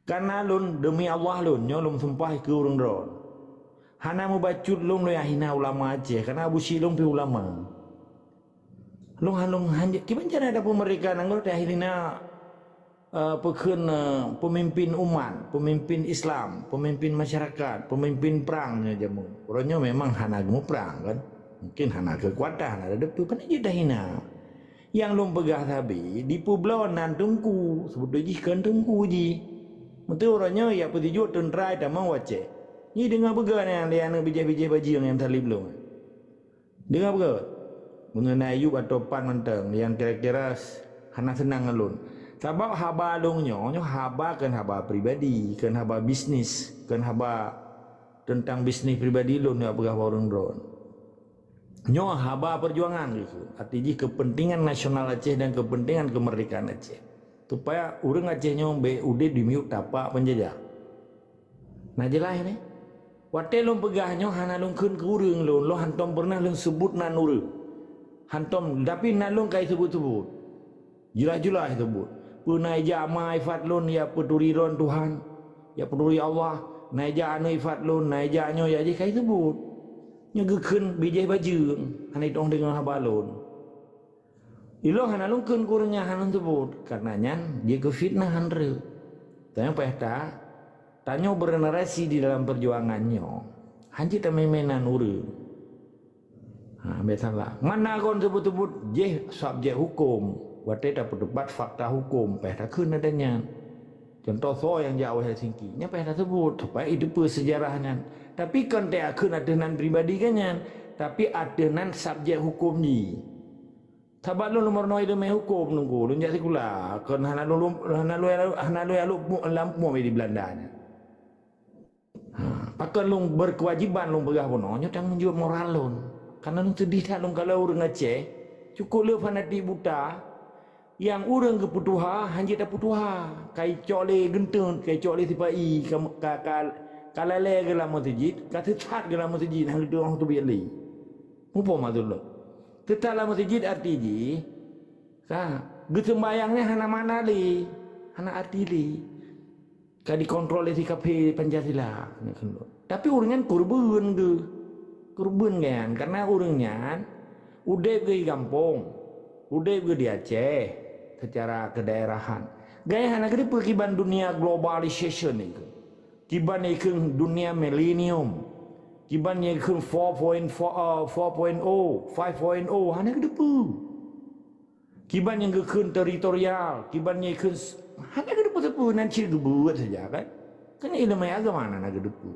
Karena lun demi Allah lun nyolong sumpah ke urang dron. Hana mu bacut lung lo yang hina ulama Aceh karena Abu Silung pi ulama. Lung halung hanjat kiban cara ada mereka nanggo teh hilina pekeun pemimpin umat, pemimpin Islam, pemimpin masyarakat, pemimpin perangnya jamu. Orangnya memang hana gemu perang kan. Mungkin hana kekuatan ada depu pan aja dah hina. Yang lung pegah tabi di pulau nan tungku sebut ji kan tungku ji. Betul orangnya ya petijut tentrai tamang wace. Ni dengar begal yang liana bijih-bijih baji yang talib belum. Dengar begal. Mengenai Ayub atau Pan menteng yang kira-kira hana senang alun. Sebab haba lungnya, haba kan haba pribadi, kan haba bisnis, kan haba tentang bisnis pribadi lun ya pegah warung drone. Nyo haba perjuangan gitu. Artinya kepentingan nasional Aceh dan kepentingan kemerdekaan Aceh. Supaya orang Acehnya udah dimiut tapak penjajah. Nah jelas ni. Wate lom pegahnya hana lom kun ke urang lom. Lo hantom pernah lom sebut nan urang. Hantom tapi nan lom kai sebut-sebut. Jelas-jelas sebut. Punai jamai fatlun ya peduriron Tuhan. Ya peduri Allah. Naija anu fatlun, naijanyo ya je kai sebut. Nyegekun bijih bajeng. Hana itong dengan habalun. Ilo hana lungkun kurangnya hana sebut karenanya dia ke fitnah handre. Tanya pehta tanya bernarasi di dalam perjuangannya. Hanji tememenan ure. Besalah. Mana kon sebut-sebut je subjek hukum. Wate dapat debat fakta hukum pehta kun adanya. Contoh so yang jauh Helsinki. Nya pehta sebut supaya itu sejarahnya. Tapi kan tak kun adenan pribadi kannya. Tapi adenan subjek hukum ni. Sabat lu nomor noi demi hukum nunggu lu jadi kula kan hana lu lampu di Belandanya. Pakai lu berkewajiban lu begah bononya tanggung jawab moral lu. Karena lu sedih tak lu kalau urang Aceh cukup lu fanatik buta yang urang keputuha hanya tak putuha kai cole genteng kai cole tipai kalale gelam masjid kata cat gelam masjid hang tu orang tu biali. Mupo madul lu. Tetaplah masjid arti gesembayangnya hana mana li hana arti li kadi kontrol di KP Pancasila tapi urangnya kurban kan karena urangnya udah ke kampung udah ke di Aceh secara kedaerahan gaya hana gede perkiban dunia globalization itu kiban ikeng dunia milenium kiban ikeng 4.0 5.0 hana gede kiban yang gekun teritorial kiban yang gekun hana gede pu nanti gebuat saja kan kan ilmu agama mana gede pu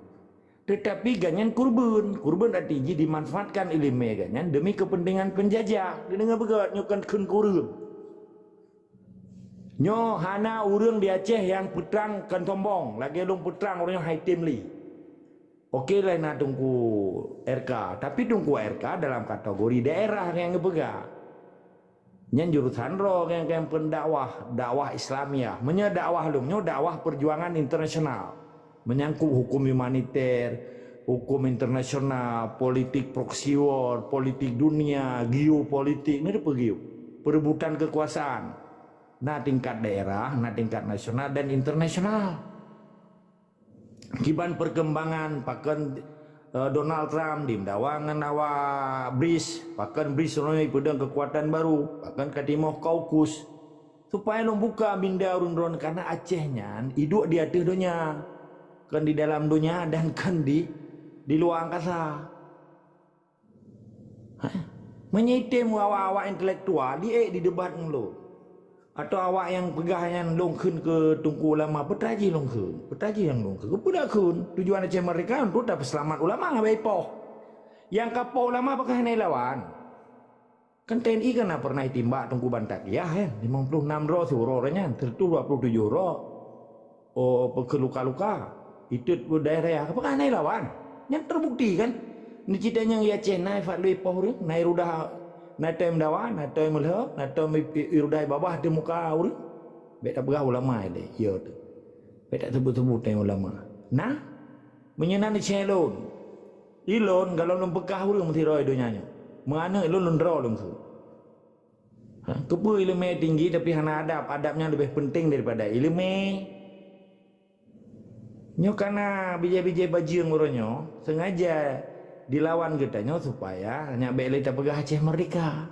tetapi ganyan kurban artinya dimanfaatkan ilmu ganyan demi kepentingan penjajah dengar begat nyokan kun kurun nyo hana urang di Aceh yang putrang kan tombong lagi long putrang orangnya high team li okey lah nak tunggu RK tapi tunggu RK dalam kategori daerah yang ngepegang nyan jurusan roh yang dakwah Islamiah menya dakwah lumnya dakwah perjuangan internasional menyangkut hukum humaniter hukum internasional politik proxy war politik dunia geopolitik ini pergi perebutan kekuasaan nah tingkat daerah nah tingkat nasional dan internasional kiban perkembangan pakan Donald Trump di dawangan awa BRICS pakan BRICS orang pedang kekuatan baru pakan Katimoh Kaukus supaya lo buka binda urun-urun karena Acehnya hidup di atas dunia kan di dalam dunia dan kan di luar angkasa menyitem awak-awak intelektual di debat lo atau awak yang pegahnya longkun ke tungku ulama petaji yang longkun kepada kun tujuan Aceh mereka untuk dapat selamat ulama ngabai poh yang kapau ulama apakah ini lawan kan TNI kan pernah timbak tungku bantak ya 56 roh surornya tertu 27 roh pekeluka-luka itu daerah apakah ini lawan yang terbukti kan ini ceritanya yang Aceh naik fatwa poh naik rudah natem dawa natem melha natem irudai babah di muka urang beta begah ulama ile ya tu beta sebut-sebut ulama nah menyenan di celon ilon kalau lom bekah urang mesti roi donyanya mana ilon londro lom tu kepu ilmu tinggi tapi hana adabnya lebih penting daripada ilmu Nyo karena bijai-bijai bajing uronyo sengaja dilawan getanya supaya hanya bela kita pegah Aceh merdeka.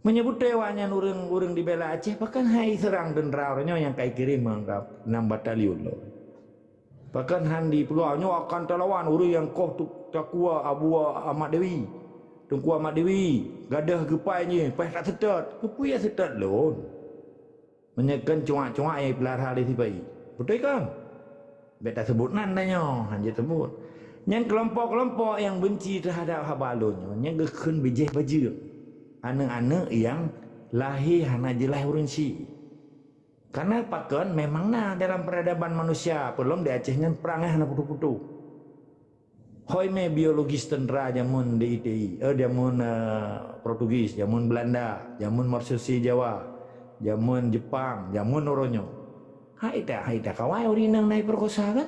Menyebut dewanya urang dibela Aceh bahkan hai serang tentara uronyo yang kai kirim menganggap 6 batalion lo. Bahkan handi pegahnya akan terlawan urang yang koh tu takua Abu Ahmad Dewi. Tungku Ahmad Dewi gadah gepainya pas tak sedot. Kepuya sedot lo. Menyekan cuak-cuak yang pelarha di tibai. Betul kan? Beta sebut nandanya, hanya sebut. Yang kelompok-kelompok yang benci terhadap habalonnya, yang gekun bijih baju. Anak-anak yang lahir hanya jelas urun si. Karena pakan memang dalam peradaban manusia, belum di Aceh dengan perang hanya putu-putu. Hoime biologis tentera jamun DITI, jamun Portugis, jamun Belanda, jamun Marsusi Jawa, jamun Jepang, jamun Oronyo. Haida kawai orang naik perkosa kan?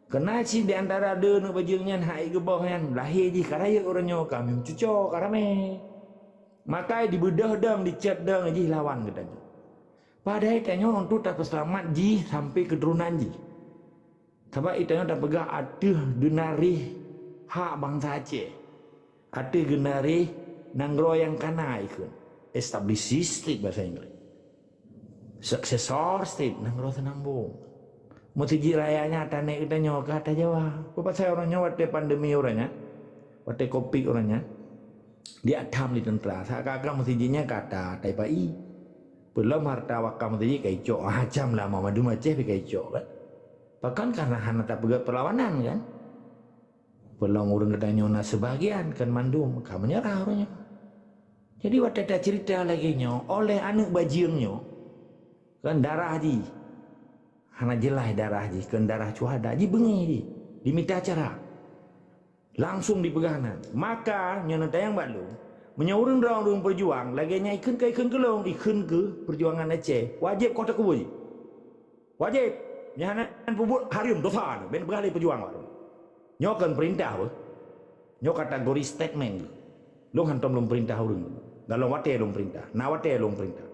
Kena si di antara ada nak bajingnya hai gebah kan lahir ji karaya orangnya kami mencucuk karame. Maka dibedah dang dicat dang ji lawan katanya. Padahal itanya untuk tak selamat ji sampai keturunan ji. Sebab itanya tak pegang ada genari hak bangsa Aceh. Ada genari nanggro yang kana ikut. Established state bahasa Inggeris. Successor state nanggro senambung. Mesti rayanya tanah itanya ke atas Jawa. Bapak saya orangnya waktu pandemi orangnya, waktu COVID orangnya, dia tham di tentera. Saya kakak mesti jinya kata taipai. Belum harta wakam mesti kaicok. Macam lah Madu Aceh kaicok kan. Bahkan karena hana tak pegat perlawanan kan. Belum orang katanya nak sebagian kan mandum, kamu menyerah orangnya. Jadi waktu ada cerita lagi nyo oleh anak bajingnya. Kan darah ji hana jelas darah ji kan darah cuhada ji bengi ji diminta acara langsung dipeganan maka nyono tayang balu menyaurun orang berjuang lagi nya ikun ke perjuangan Aceh wajib kota kubu ji wajib nyana pubut harium dosa ben berali perjuang baru nyokan perintah nyo kategori statement lo hantam belum perintah urang dalam wate belum perintah na wate belum perintah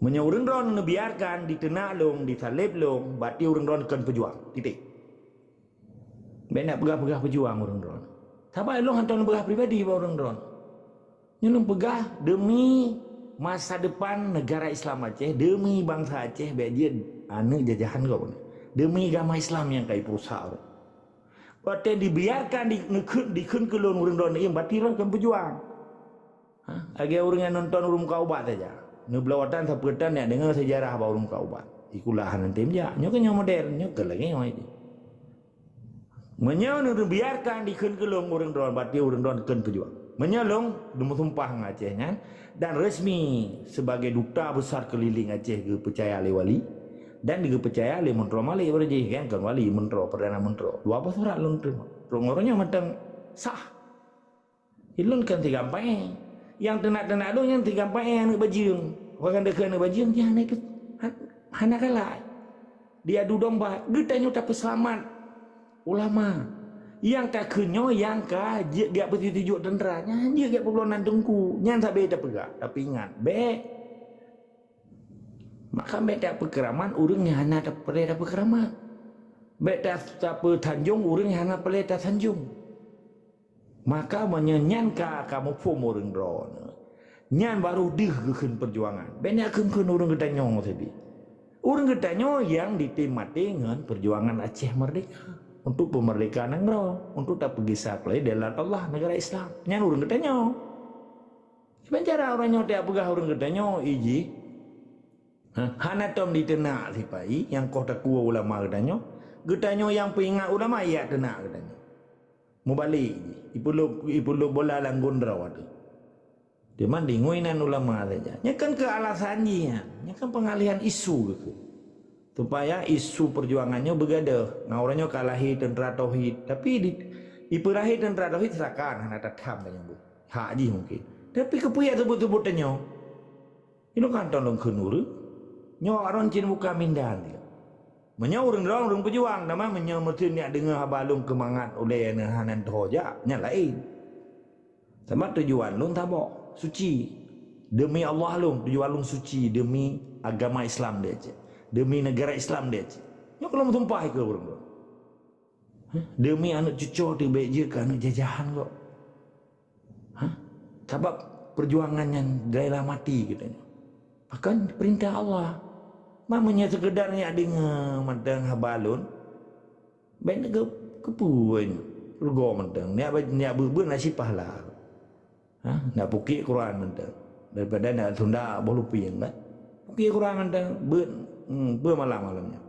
Menya urang ron biarkan ditenak long, disalib long, berarti urang ron kan pejuang. Titik. Benak pegah-pegah pejuang urang ron. Sabar long hantar pegah pribadi ba urang ron. Nyelung pegah demi masa depan negara Islam Aceh, demi bangsa Aceh baik dia anak jajahan kau pun. Demi agama Islam yang kai perusak. Berarti dibiarkan dikun ke long urang ron yang berarti ron kan pejuang. Agi urang yang nonton urang kau ubat saja. Nebelawatan sapetan yang dengar sejarah baru muka ubat. Ikulah nanti dia. Nyo kan model, nyo ke lagi nyo ini. Menyau biarkan dikun kelong orang doan berarti orang doan ken pejuang. Menyalong demu sumpah Acehnya dan resmi sebagai duta besar keliling Aceh ke percaya oleh wali dan juga percaya oleh mentro Malik berje kan wali mentro perdana mentro. Dua apa surat lun terima. Rongornya macam sah. Ilun kan tiga empat. Yang tenak-tenak dong yang tiga empat anak bajing. Orang dekat anak bajing dia anak hana kalah. Dia adu domba, getanya tak selamat. Ulama yang tak kenyo yang ka dia bertujuk tentera dia gak perluan tengku. Nyan tak beda pegak, tapi ingat be. Maka beda perkeraman urangnya hana tak peleda perkeraman. Beda tak Tanjung urangnya hana peleda Tanjung. Maka menyanyanka kamu pun orang ron. Nyan baru dihkeun perjuangan. Banyak keun orang gedanyo tadi. Orang gedanyo yang ditimati dengan perjuangan Aceh merdeka untuk pemerdekaan negara, untuk tak pergi saklai dalam Allah negara Islam. Nyan orang gedanyo. Sebenarnya orang nyote apakah orang gedanyo iji. Hana tom ditenak sipai yang kota kuwa ulama gedanyo. Gedanyo yang peingat ulama ya tenak gedanyo. Mau balik ipulo bola langgundra waktu dia mandi nguinan ulama saja nya kan ke alasannya nya kan pengalihan isu gitu supaya isu perjuangannya begadah ngaurannya kalahi tentera tauhid tapi ipurahi tentera tauhid serakan hana tatam banyak bu haji mungkin tapi kepuya sebut-sebutannya ini kan tolong kenur nyo aron cin muka mindan dia menyaurung orang pejuang nama menyamutin yang dengar habalung kemangat oleh hanan toja nya lain sama tujuan lung tabok suci demi Allah lung tujuan lung suci demi agama Islam dia je demi negara Islam dia je nyo kalau tumpah ke orang tu. Demi anak cucu dia baik je ke anak jajahan kok. Sebab perjuangan yang gaya mati katanya. Bahkan perintah Allah. Mamanya sekedarnya dengar madang habalun. Baik nak kepuan. Rego madang. Niat berbuat nasib pahala. Nak pukik Quran madang. Daripada nak tunda bolu piang kan. Pukik Quran madang bermalam-malamnya.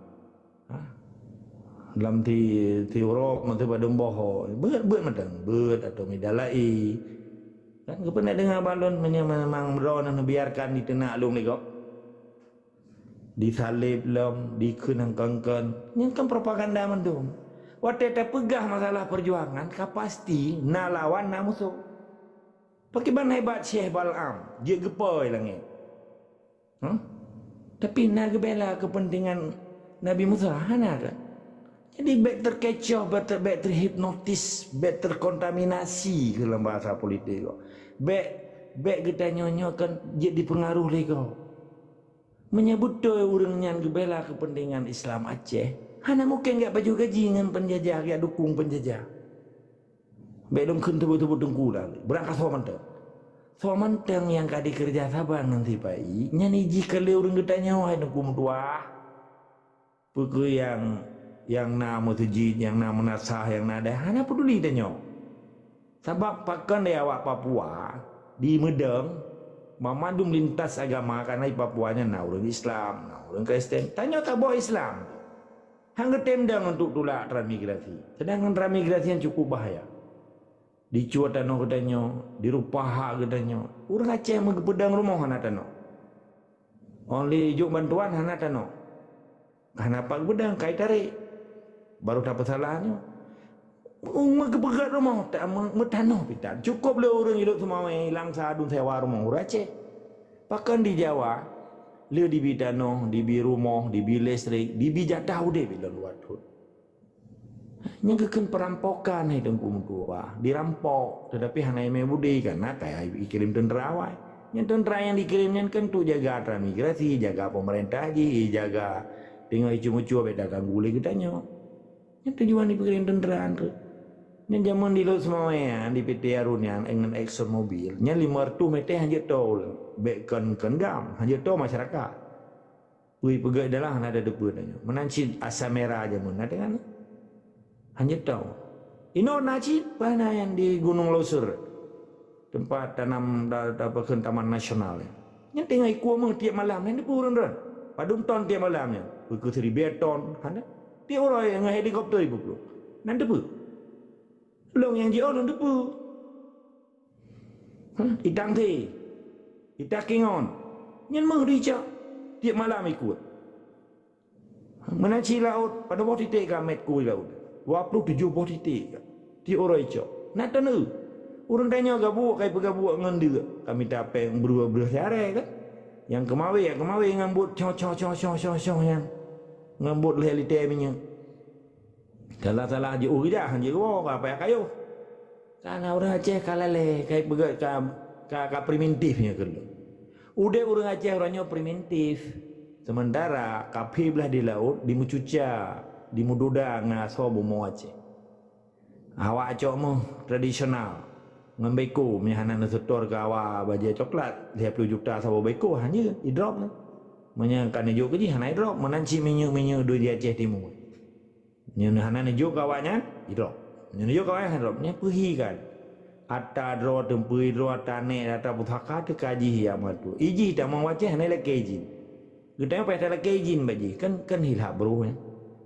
Dalam ti urok mesti pada boho. Ber madang. Ber atau midalai. Kan kau pernah dengar balon memang beron biarkan di tenak lung ni kau. Disalib lom, dikenang kangkan. Ini kan propaganda mendung. Waktu kita pegah masalah perjuangan, kau pasti nak lawan nak musuh. Pakai ban hebat Syekh Bal'am, dia gepoi langit. Tapi nak bela kepentingan Nabi Musa, hana kan? Jadi baik terkecoh, baik terhipnotis, baik terkontaminasi ke dalam bahasa politik kau. Baik kita nyonyokan jadi dipengaruh lagi kau. Menyebut doa orang yang bela kepentingan Islam Aceh, hana mungkin enggak baju gaji dengan penjajah, enggak dukung penjajah. Baik dong kun tebu-tebu dengkulah, berangkat Somantang yang kadi kerja Sabang nanti pai, nyani jika le orang kita nyawa dukung tua. Pukul yang nama tujid, yang nama nasah, yang nada, hana peduli danyo. Sebab pakan dia awak Papua di Medang, memadum lintas agama karena di Papuanya na orang Islam, na orang Kristen. Tanya tak bawa Islam. Hang tendang untuk tolak transmigrasi. Sedangkan transmigrasi yang cukup bahaya. Dicuat tanah katanya, dirupah katanya. Orang Aceh megepedang rumah hana tanah. Only juk bantuan hana tanah. Kenapa gedang kai tarik? Baru dapat salahnya. Megepegat rumah tak metanoh pitan. Cukup le orang hidup semua hilang sadun sewa rumah orang Aceh. Bahkan di Jawa, le dibi tanah, dibi rumah, dibi listrik, dibi jatah udah bila luar tu. Nyengkeun perampokan itu tua, dirampok. Tetapi hana eme budi kan nata dikirim tentera awai. Yang tentera yang dikirimnya kan tu jaga transmigrasi, jaga pemerintah haji, jaga tengok icu-icu beda ganggu le katanya. Yang tujuan dikirim tentera tu. Yang zaman di laut semua ya di PT Arunian dengan Exxon Mobil, nya 500 meter hanya tol, bekon kendam hanya tol masyarakat. Ui pegak adalah ada debu tanya. Menanci asam merah aja mun ada kan. Hanya tol. Ino naci mana yang di Gunung Losur. Tempat tanam dapatkan taman nasional. Yang tengah ikut meng tiap malam ni purun ron. Padung ton tiap malamnya. Ikut seri beton, hana. Tiap orang yang helikopter ibu perlu. Nan debu. Long yang jauh long debu. Itang ti. Itakingon. Yang mengericak. Tiap malam ikut. Menaci laut. Pada bawah titik kamet kui laut. 27 bawah titik. Tiap orang icak. Nak tanu. Orang tanya gabu. Kaya pegabu dengan dia. Kami tak apa yang berubah-berubah siarai kan. Yang kemawi ngambut. Cong yang. Ngambut lehalite minyak. Salah je urjah je apa ya kayu. Karena orang Aceh kalale kai begat ka primitifnya kalau. Udah orang Aceh orangnya primitif. Sementara kapi belah di laut di Mucuca, di Mududa ngaso bomo Aceh. Awak acok mu tradisional. Ngambeko mihanan setor ke awak baja coklat 50 juta sabo beko hanya i drop lah. Menyangkan jo keji hana drop menanci menyu di Aceh Timur. Nyen hana nejo kawannya idrop. Nyen nejo kawannya idrop. Nya pergi kan. Ata dro tempui dro tane ata putaka te kaji amat tu. Iji tak mau waceh hana lek izin. Kita apa tak lek izin baji kan hilap bro ya.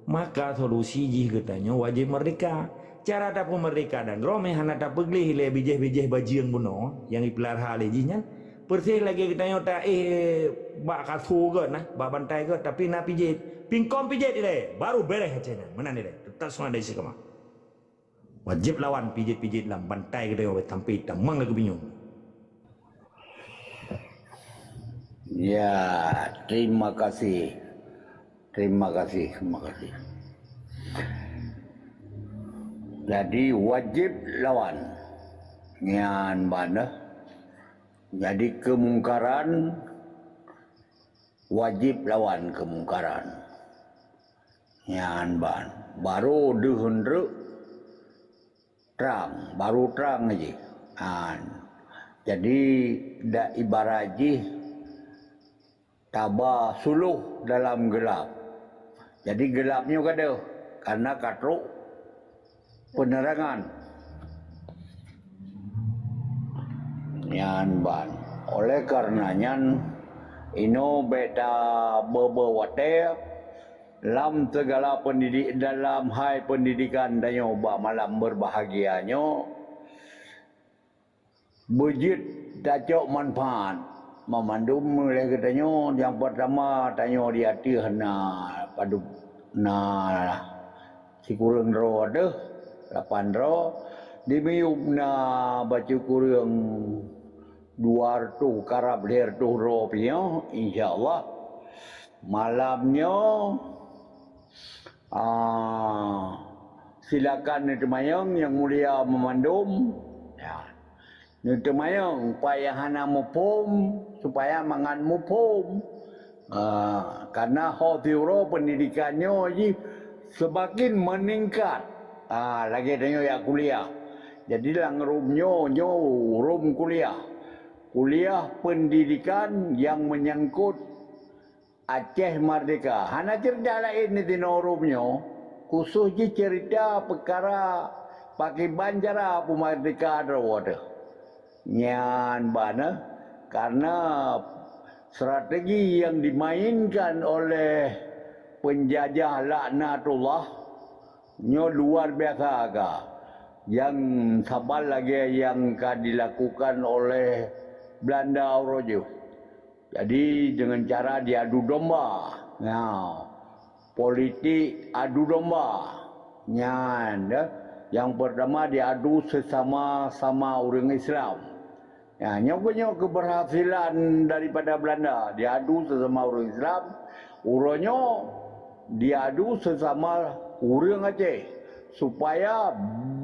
Maka solusi ji katanya wajib merdeka. Cara tak merdeka dan rome hana tak pegli le bijeh baji yang buno yang dipelihara lejinya. Persih lagi katanya tak bak kasu ke nah, bak bantai ke tapi nak pijit. Pingkom pijit dia, baru beres hacanya. Mana ni dia? Tetap semua dari sekama. Wajib lawan pijit lah, bantai ke dia sampai tamang lagi bingung. Ya, terima kasih. Jadi wajib lawan. Nyan mana? Jadi kemungkaran wajib lawan kemungkaran. Nyan ban. Baru dehundruk terang, baru terang aja. Jadi dak ibarat je tabah suluh dalam gelap. Jadi gelapnya kada karena katruk penerangan. Nyan ban. Oleh karenanya ino beta bebewate dalam segala pendidik dalam hai pendidikan dan nyoba malam berbahagianya bejit dacok manfaat memandum mulai katanya yang pertama tanya di hati padu si kurang ro deh 8 ro dimiup baca kurang 200 karab ler tu ro punya insyaallah malamnya silakan Netemayang yang mulia memandum. Ya. Netemayang payah hana mupum supaya mangan mupum. Karena hotiro pendidikannya ji semakin meningkat. Lagi tanya ya kuliah. Jadi lang roomnya room kuliah. Kuliah pendidikan yang menyangkut Aceh Merdeka. Hana cerita lain di norumnya. Khusus je cerita perkara pakai banjara pemerdeka ada. Nyan bana karena strategi yang dimainkan oleh penjajah laknatullah nyo luar biasa agak. Yang sabar lagi yang dilakukan oleh Belanda Orojo. Jadi dengan cara diadu domba. Politik adu domba. Yang pertama diadu sesama orang Islam. Nyoknya keberhasilan daripada Belanda. Diadu sesama orang Islam. Urangnya diadu sesama orang Aceh. Supaya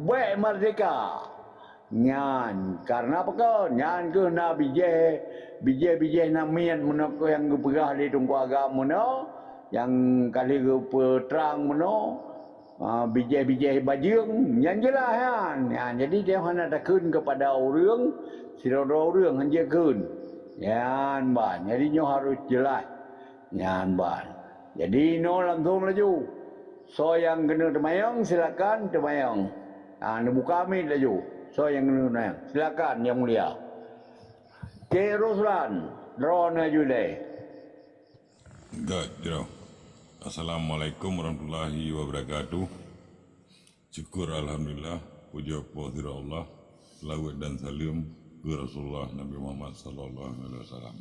baik merdeka. Karena apa kau? Ke na bijih namian menoko yang gepegah di tunggu agama no, yang kali peterang meno, bijih bajing, yang jelas kan. Jadi dia hendak takun kepada orang, sira-sira orang hanya kun. Yan ban. Jadi nyo harus jelas. Yan ban. Jadi no langsung laju. So yang kena temayang silakan temayang. Buka amin laju. So yang kena silakan yang mulia. Cik Ruslan, drone Julai. God, Assalamualaikum warahmatullahi wabarakatuh. Syukur Alhamdulillah, puja puja Allah, salawat dan salam ke Rasulullah Nabi Muhammad sallallahu alaihi wasallam.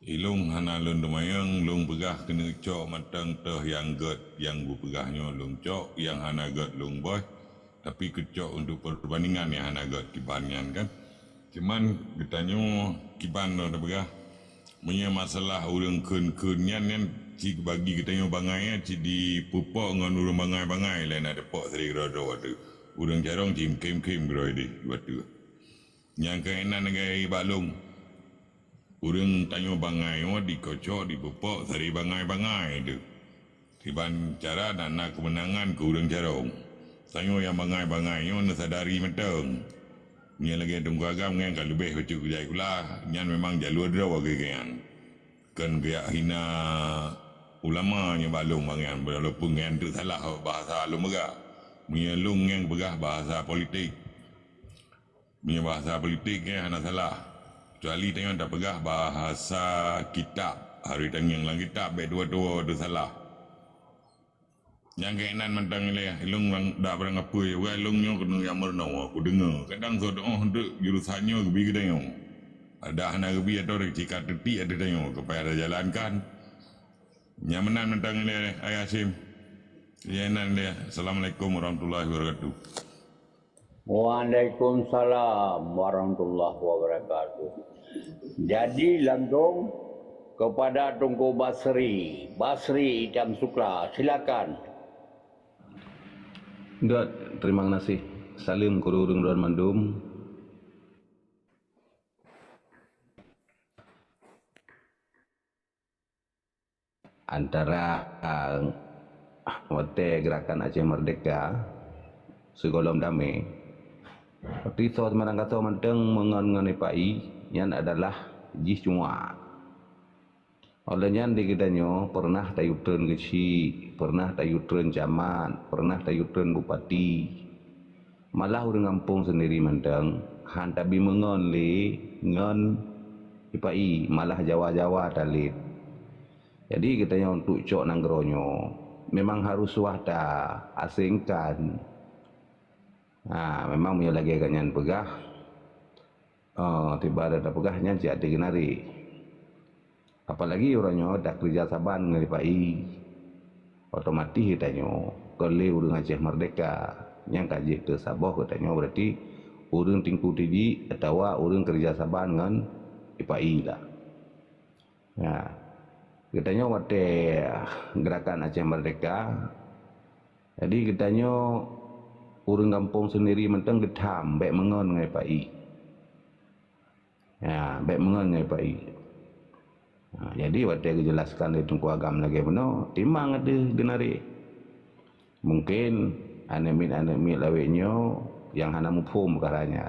Ilung hana lun demayang, lung pegah kena cok matang teh yang god yang bu pegahnya lung cok, yang hana god lung boy, tapi kecok untuk perbandingan yang hana god kibanian kan. Cuman katanya kiban dah pegah. Punya masalah orang kun-kunyan kan cik bagi katanya bangai cik di pupuk dengan orang bangai-bangai lain ada pok seri gerada waktu. Orang jarang cik kem-kem gerada waktu. Yang kainan dengan balung. Orang tanya bangai dikocok di pupuk seri bangai-bangai tu. Kiban cara nak kemenangan ke orang jarang. Tanya yang bangai-bangai nak sadari matang. Ni lagi tunggu agam kan kalau lebih baca kujai kula nyan memang jalur draw kan kan gaya hina ulama nya balung bangan walaupun kan tu salah bahasa lu mega punya lung yang begah bahasa politik punya bahasa politik kan hana salah kecuali tengok tak pegah bahasa kitab hari tengah lang kitab baik dua-dua tu salah. Yang kainan mentang ni ilung dah barang apa ya wei ilungnya kena yang merna aku dengar kadang so hendak jurusannya gebi kedai ada hana gebi atau jika tepi ada tengok supaya ada jalankan nyamanan mentang ni ayah Sim yanan dia. Assalamualaikum warahmatullahi wabarakatuh. Waalaikumsalam warahmatullahi wabarakatuh. Jadi langsung kepada Tunku Basri Idam Sukla, silakan. God, terima kasih. Salim kurung dan mandum. Antara wate gerakan Aceh Merdeka segolom damai. Tiso semarang kata menteng mengon ipai yang adalah jis cuma. Olehnya di kitanya pernah tayutren gesi, pernah tayutren camat, pernah tayutren bupati. Malah orang kampung sendiri menteng hantabi mengon le ngon ipai malah Jawa-Jawa talit. Jadi kitanya untuk cok nanggronyo memang harus wahda asingkan. Memang punya lagi ganyan pegah. Tiba ada pegahnya jadi genari. Apalagi orangnya dah kerja saban ngelipai. Otomatis kitanya kalau urang Aceh Merdeka yang kaji ke Sabah katanya berarti urang tingku tidi atau urang kerja saban dengan IPI lah. Ya. Kitanya wate gerakan Aceh Merdeka. Jadi kitanya urang kampung sendiri mentang getam baik mengon dengan IPI. Ya, baik mengon dengan IPI. Jadi wate dijelaskan di tungku agam lagi benar timang ada genari. Mungkin anemit laweknya yang hana mufum perkaranya.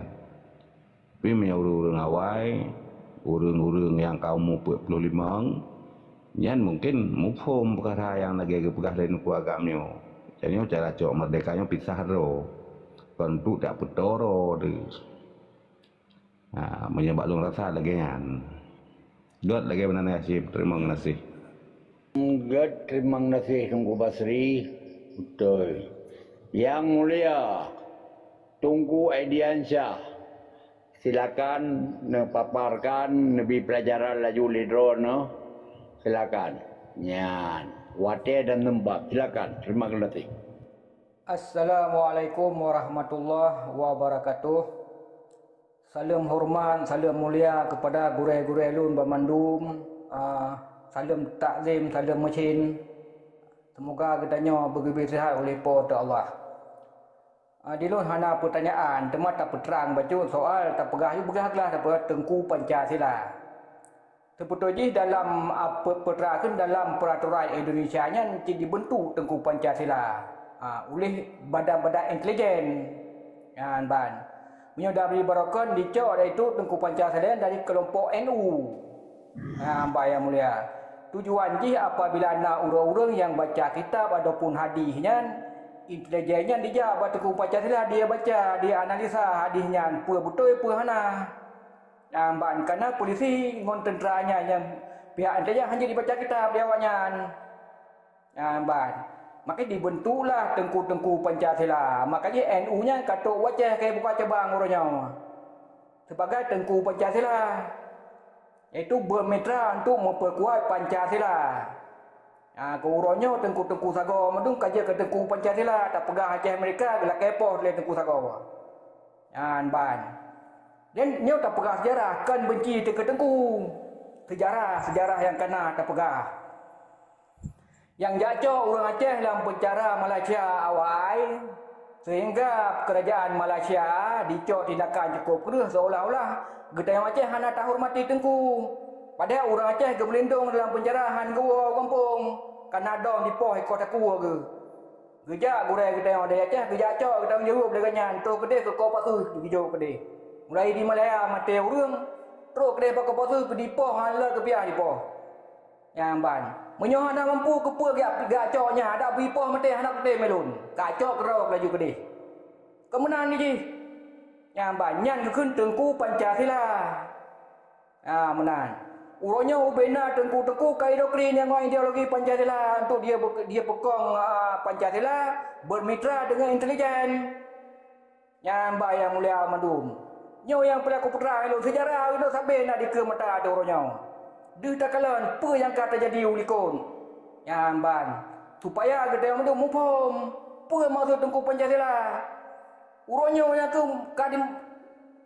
Tapi urang awai, urang yang kaum 45 yan mungkin mufum perkara yang lagi pegah dari tungku agamnya. Jadi cara cok merdekanya pisah ro. Kontuk tak petoro tu. Menyebab lu rasa lagi kan. Dot lagi benar nasib. Terima kasih. Terima kasih Tunggu Basri. Betul. Yang mulia Tunggu Aidiansyah, silakan paparkan lebih pelajaran laju lidro no. Silakan. Nyan, wate dan lembab. Silakan. Terima kasih. Assalamualaikum warahmatullahi wabarakatuh. Salam hormat, salam mulia kepada gurau-gurau lun Bamandum. Salam takzim, salam mesin. Semoga kitanya bergembira sihat oleh pada Allah. Di lun hana pertanyaan, temat tak peterang baca soal tak pegah begahlah dapat Tengku Pancasila. Sebetulnya dalam perterakan dalam peraturan Indonesia nya dibentuk Tengku Pancasila oleh badan-badan intelijen. Yan ban. Menyodari barokan dicok iaitu Tengku Pancasila dari kelompok NU. Mbak yang mulia. Tujuan ji apabila nak orang-orang yang baca kitab ataupun hadisnya, intelijennya dia baca Tengku Pancasila, dia baca, dia analisa hadisnya, apa betul apa hana. Mbak, kerana polisi dengan tenteranya yang pihak intelijen hanya dibaca kitab dia awaknya. Mbak. Maka dibentuklah Tengku Pancasila. Makanya NU-nya kata wajah kayak buka cabang orangnya. Sebagai Tengku Pancasila. Iaitu bermitra untuk memperkuat Pancasila. Keurangnya Tengku Sago. Medung kaji ke Tengku Pancasila. Tak pegang Aceh mereka. Gelak kepoh oleh Tengku Sago. Ban. Dan nyo tak pegang sejarah. Kan benci ke Tengku. Sejarah yang kena tak pegang. Yang jatuh orang Aceh dalam penjara Malaysia awal sehingga kerajaan Malaysia dicok tindakan cukup keras seolah-olah gedang Aceh hana tak hormati Tengku. Padahal orang Aceh ke melindung dalam penjara han gua kampung karena dom dipoh ikut aku ke. Gejak gurai gedang ada Aceh gejak cok gedang jauh deganyan terus kedai ke kau pasu dijauh kedai. Mulai di Malaya mati orang terus kedai pakai pasu ke dipoh hanla ke piah dipoh. Yang ban. Menyoh nak mampu kepa gacoknya ada bipoh mati anak kedai melun. Gacok kerok laju kedai. Kemenang ni ji. Yang banyak ke Tengku Pancasila. Menang. Urangnya ubena Tengku kaidokrin yang ideologi Pancasila untuk dia pekong Pancasila bermitra dengan intelijen. Yang yang mulia Mandum. Nyo yang pelaku putra elok sejarah elok sampai nak dike mata ada orangnya. Dia tak kalan apa yang kata jadi ulikon. Yang ban. Supaya kita yang muda mufum. Apa maksud Tengku Pancasila. Urangnya yang tu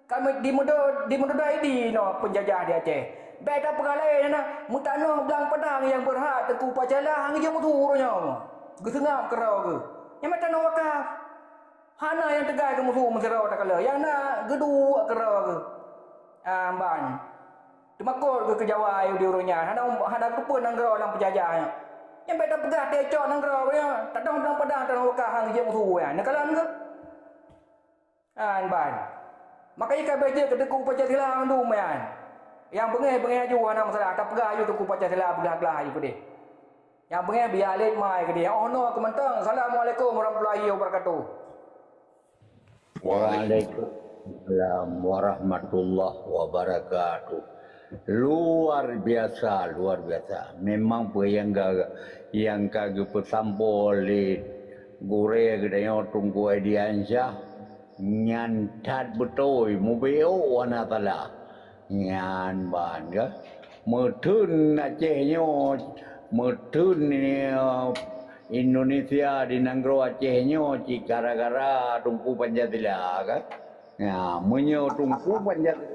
kami di muda ID no penjajah di Aceh. Baik tak perkara lain na. Mutano belang pedang yang berhak Tengku Pancasila hang je mutu urangnya. Gesengap kerau ke. Yang mutano wakaf. Hana yang tegai ke musuh menserau tak kala. Yang nak gedu kerau ke. Ban. Temakul ke Jawa ayu di urangnya. Hana kepa nanggau dalam penjajahnya. Yang beta pegah tecok nang kau ya. Tak dong bilang padang tanah wakah hang je mutu ya. Nakalan ke? Ban. Makanya kabeh je kedeku Pancasila ndu mayan. Yang bengeh aju nang salah tak pegah aju teku Pancasila belah-belah aju ke dia. Yang bengeh biar alik mai ke dia. Oh no kementang. Assalamualaikum warahmatullahi wabarakatuh. Waalaikumsalam warahmatullahi wabarakatuh. Luar biasa. Memang apa yang kagak pesampol di gure gedenya tunggu diansyah nyantat betul mubeo wana tala nyan ban ke metun Acehnya metun ni Indonesia di nanggro Acehnya ci gara-gara tungku Pancasila kan ya menyo tungku Pancasila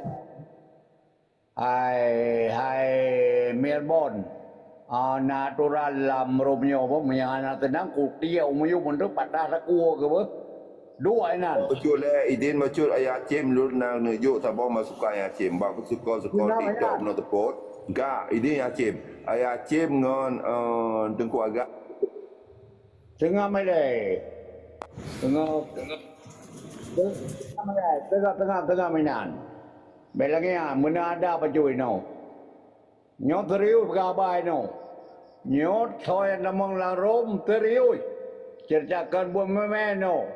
hai Melbourne natural lam romnyo apa menyana tenang kutia umuyu mundu patah takua ke apa dua nan betul idin betul ayat cem lu nang nunjuk sabah masukan ayat cem bang suka TikTok no tepot enggak idin ayat cem ngon tengku agak tengah malai tengah mainan belangnya mana ada baju no nyot teriu gabai no nyot soy namang larom teriu ceritakan buat memeno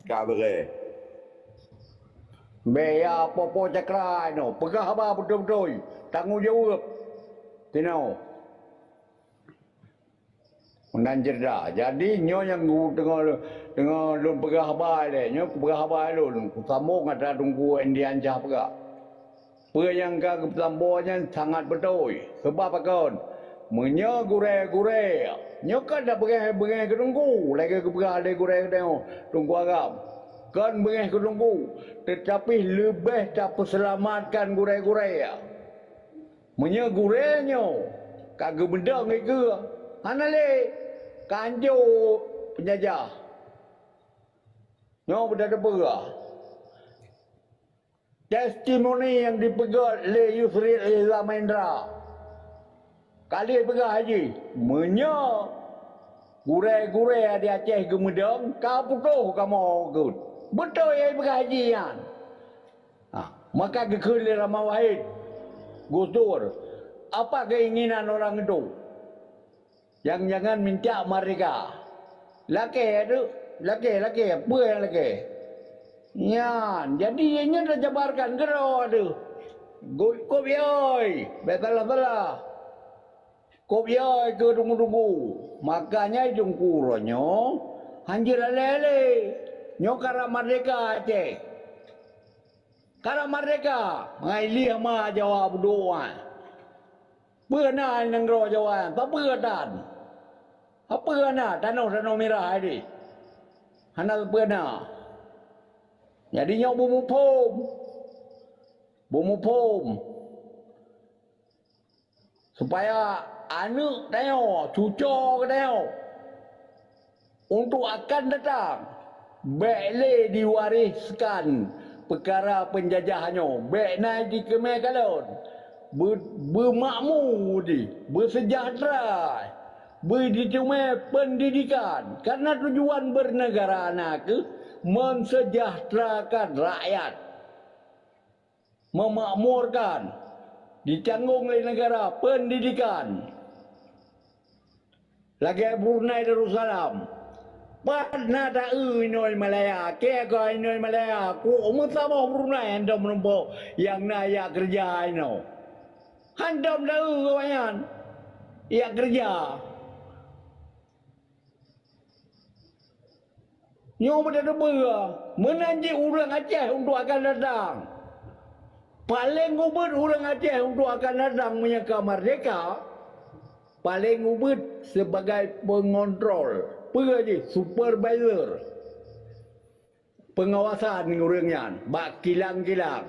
kabre beya popo cakrai no pegah apa betul-betul tanggung jawab tino dan cerita jadi nyo yang dengan lun pegah bai le nyo pegah bai lun sambung ada tunggu Indian jah pegah yang kagak tambonya sangat betul sebab apa menyo gure nyokan dah bengai kedunggu lagi ke gure tunggu agam kan bengai kedunggu tetapi lebih tak selamatkan gure ya menyo gurenya kagak benda ngai ke hanale kanjo penjajah nyo benda depega testimoni yang dipegang oleh Yusri Izzah Mahendra kali pegang haji menyo gure di Aceh Gemedang kau putuh kamu good betul yang pegang haji kan maka kekeli Rahmat Wahid Gus Dur apa keinginan orang itu yang jangan minta mereka laki apa yang laki ya, jadi ianya dah jabarkan gero aduh. Kopioi, betalah. Kopioi ke tunggu. Makanya jungku ronyo hanjir lele. Nyo kara merdeka Aceh. Kara merdeka, ngai li ma Jawa berdoa. Pernah nang ro Jawa, tak pernah. Apa ana tanah merah ini. Hana pernah. Jadi nyo bumbu pom supaya anak tengok cucu tengok untuk akan datang boleh diwariskan perkara penjajahannya baik naik di kemekalon bermakmur bersejahtera berditerima pendidikan karena tujuan bernegara anak mensejahterakan rakyat memakmurkan ditanggung oleh negara pendidikan lagi Brunei Darussalam pernah tak inoi Malaya ke inoi Malaya ku sama Brunei anda menempuh yang naik kerja ino handam dah kawan ya kerja nyo benda menanji orang Aceh untuk akan datang. Paling ubud orang Aceh untuk akan datang menyeka merdeka. Paling ubud sebagai pengontrol, supervisor. Pengawasan orangnya, bak kilang-kilang.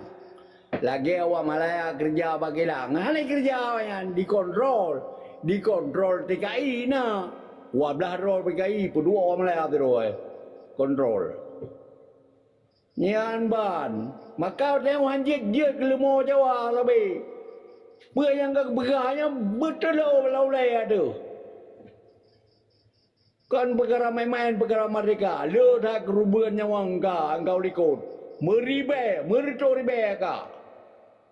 Lagi awak Malaya kerja bak kilang. Hanya kerja yang dikontrol TKI na. Wablah rol PKI, pedua orang Malaya tu kontrol. Nian ban. Maka tengok hanjit dia kelemo Jawa lebih. Yang ke begahnya betul laulai ada. Kan perkara main-main perkara merdeka. Lu tak kerubuhan nyawa engkau likut. Meribe, merito ribe ka.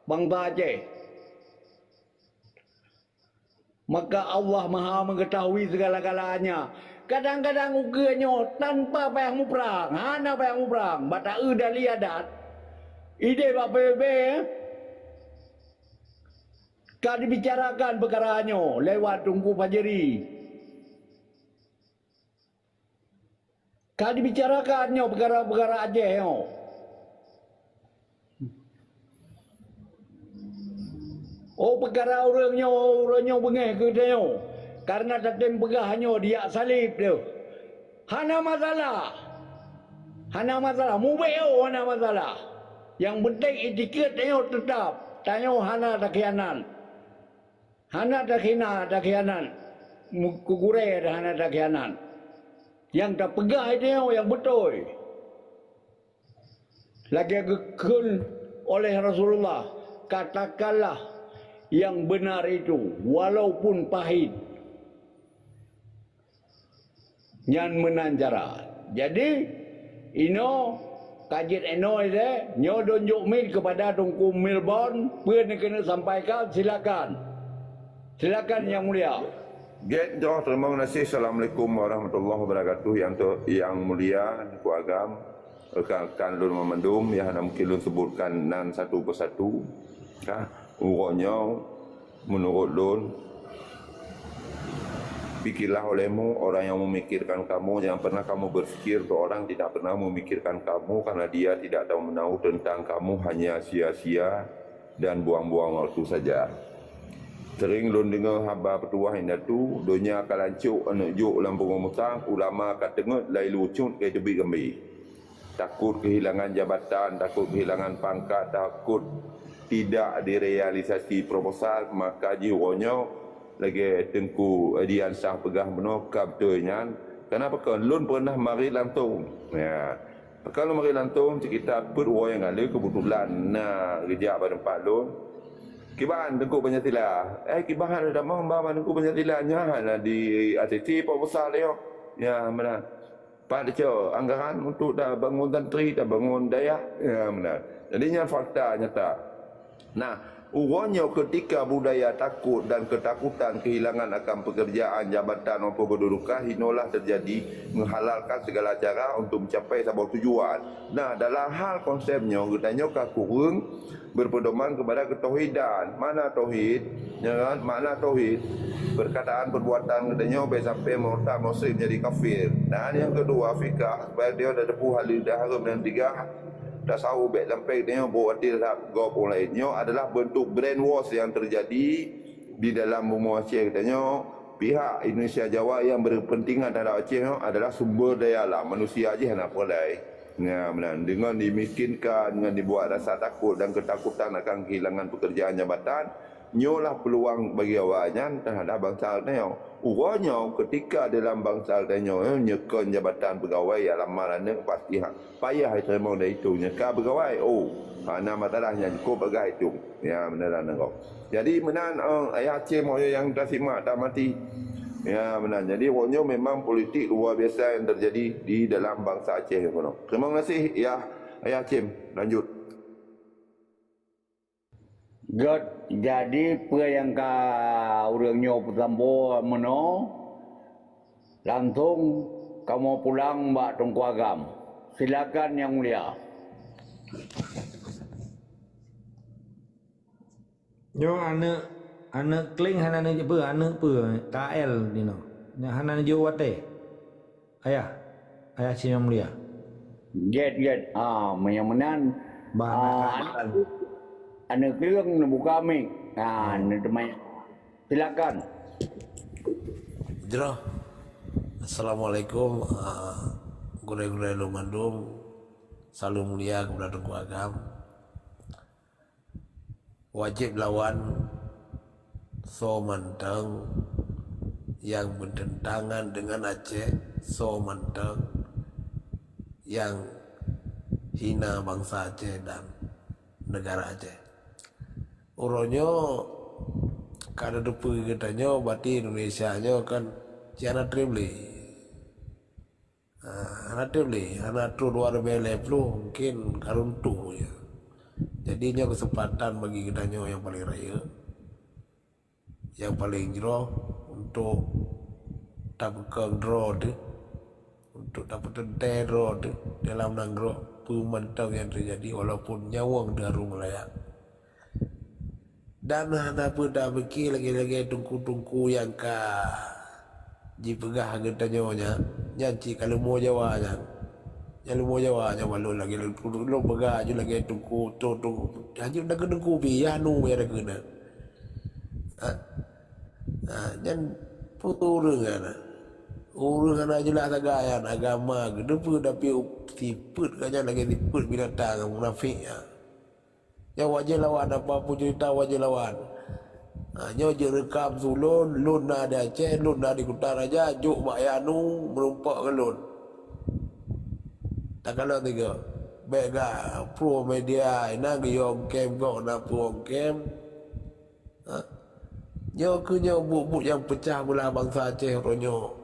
Bangsa Aceh. Maka Allah Maha mengetahui segala-galanya. Kadang-kadang ukanya tanpa payahmu perang. Hana payahmu perang. Bata dali adat. Ide Pak PBB. Kau dibicarakan perkaranya lewat Tunku Fajri. Kau dibicarakannya perkara-perkara Aceh. Oh perkara orangnya bengeh ke dia. Karena datem pegahannya dia salib dia. Hana masalah. Hana masalah. Mubeo hana masalah. Yang penting etiket dia tetap. Tanya hana tak khianat. Hana tak khianat. Kukure hana tak khianat. Yang tak pegah dia yang betul. Lagi gekul oleh Rasulullah. Katakanlah yang benar itu walaupun pahit. Yang menanjara. Jadi ino kajit eno ide nyo donjuk min kepada Tunku Melbourne pun kena sampaikan silakan. Silakan Yang Mulia. Get doh, terima kasih. Assalamualaikum warahmatullahi wabarakatuh. Yang mulia, Tunku Agam, rekan-rekan Lun Memandum, yang mungkin Lun sebutkan nan satu persatu. Urutnya, menurut Lun, pikirlah olehmu orang yang memikirkan kamu. Jangan pernah kamu berfikir bahwa orang tidak pernah memikirkan kamu karena dia tidak tahu menahu tentang kamu, hanya sia-sia dan buang-buang waktu saja. Sering Lun dengar haba petuah yang datu, dunia akan lancuk, anak juk lampung ngomotang, ulama akan dengar, lai lucut ke jebi gembi. Takut kehilangan jabatan, takut kehilangan pangkat, takut tidak direalisasi proposal, maka jiwanya lagi Tengku Dian Sah pegah benar kabtenya. Kenapa? Lun pernah mari lantung. Ya. Kalau mari lantung, kita put orang yang ada kebetulan nak kerja pada tempat Lun. Kibahan Tengku Panjatila. Kibahan ada mahamba Tengku Panjatilanya lah di ACT proposal dia. Ya, benar. Pak dia anggaran untuk dah bangun tantri, dah bangun daya. Ya, benar. Jadinya fakta nyata. Nah, urutnya ketika budaya takut dan ketakutan kehilangan akan pekerjaan, jabatan maupun kedudukan, inolah terjadi menghalalkan segala cara untuk mencapai sebuah tujuan. Nah, dalam hal konsepnya, katanya kurang berpedoman kepada ketauhidan. Mana tauhid? Jangan makna tauhid. Perkataan perbuatan katanya sampai murtad muslim jadi kafir. Dan yang kedua fikah, supaya dia ada depu halil dah haram dan tiga tasawuf baik sampai dia buat tidak gop lainnya adalah bentuk brainwash yang terjadi di dalam bumi Aceh. Katanya pihak Indonesia Jawa yang berkepentingan dalam Aceh adalah sumber daya alam manusia aja nak boleh. Ya, benar. Dengan dimiskinkan, dengan dibuat rasa takut dan ketakutan akan kehilangan pekerjaan jabatan, nyolah peluang bagi awaknya terhadap bangsa Altanya. Urutnya ketika dalam bangsa Altanya nyekon jabatan pegawai alam mana pasti payah terima dari itu nyeka pegawai. Nama masalahnya cukup bagai itu. Ya, benar kau. Jadi menan ayah Aceh moyo yang tersimak tak mati. Ya, benar. Jadi urutnya memang politik luar biasa yang terjadi di dalam bangsa Aceh. Terima kasih ya ayah Aceh. Lanjut. God, jadi apa yang kau orangnya bertambah mana, langsung kamu pulang Mbak Tunku Agam. Silakan Yang Mulia. Yo anak kling hana ne apa anak apa KL ni no. Hana ne jo wate. Ayah Cik Yang Mulia. Get. Menyamanan. Anak keling nak buka mic. Teman. Silakan. Jero. Assalamualaikum. Gulai-gulai Lumandung. Salam mulia kepada Tunku Agam. Wajib lawan so manteng yang bertentangan dengan Aceh, so manteng yang hina bangsa Aceh dan negara Aceh. Uronyo kada depu katanya berarti Indonesia nya kan ciana tribli. Anak tu le, anak tu luar bele pelu mungkin karuntu ya. Jadinya kesempatan bagi kita yang paling raya, yang paling jero untuk dapat draw tu, untuk dapat draw tu dalam nanggro pemantau yang terjadi walaupun nyawang daru melayak. Dan hana pun dah beki lagi-lagi tungku-tungku yang jipegah kita nyonya nyanci kalau mau jawanya yang mau jawanya malu lagi lu begah je lagi tungku hanya dah kena kubi ya nu ya dah kena nyan puturung kan urang ana jelas agayan agama gedepu tapi tiput kanya lagi tiput binatang munafik ya wajah lawan apa pun cerita wajah lawan. Nyo je rekam sulun, lun na ada Aceh, lun na di Kuta Raja, juk mak yanu merumpak ke lun. Tak kalau tiga. Bega pro media ina ke yong kem kau na pro kem. Nyo ke nyo buk yang pecah belah bangsa Aceh ronyo.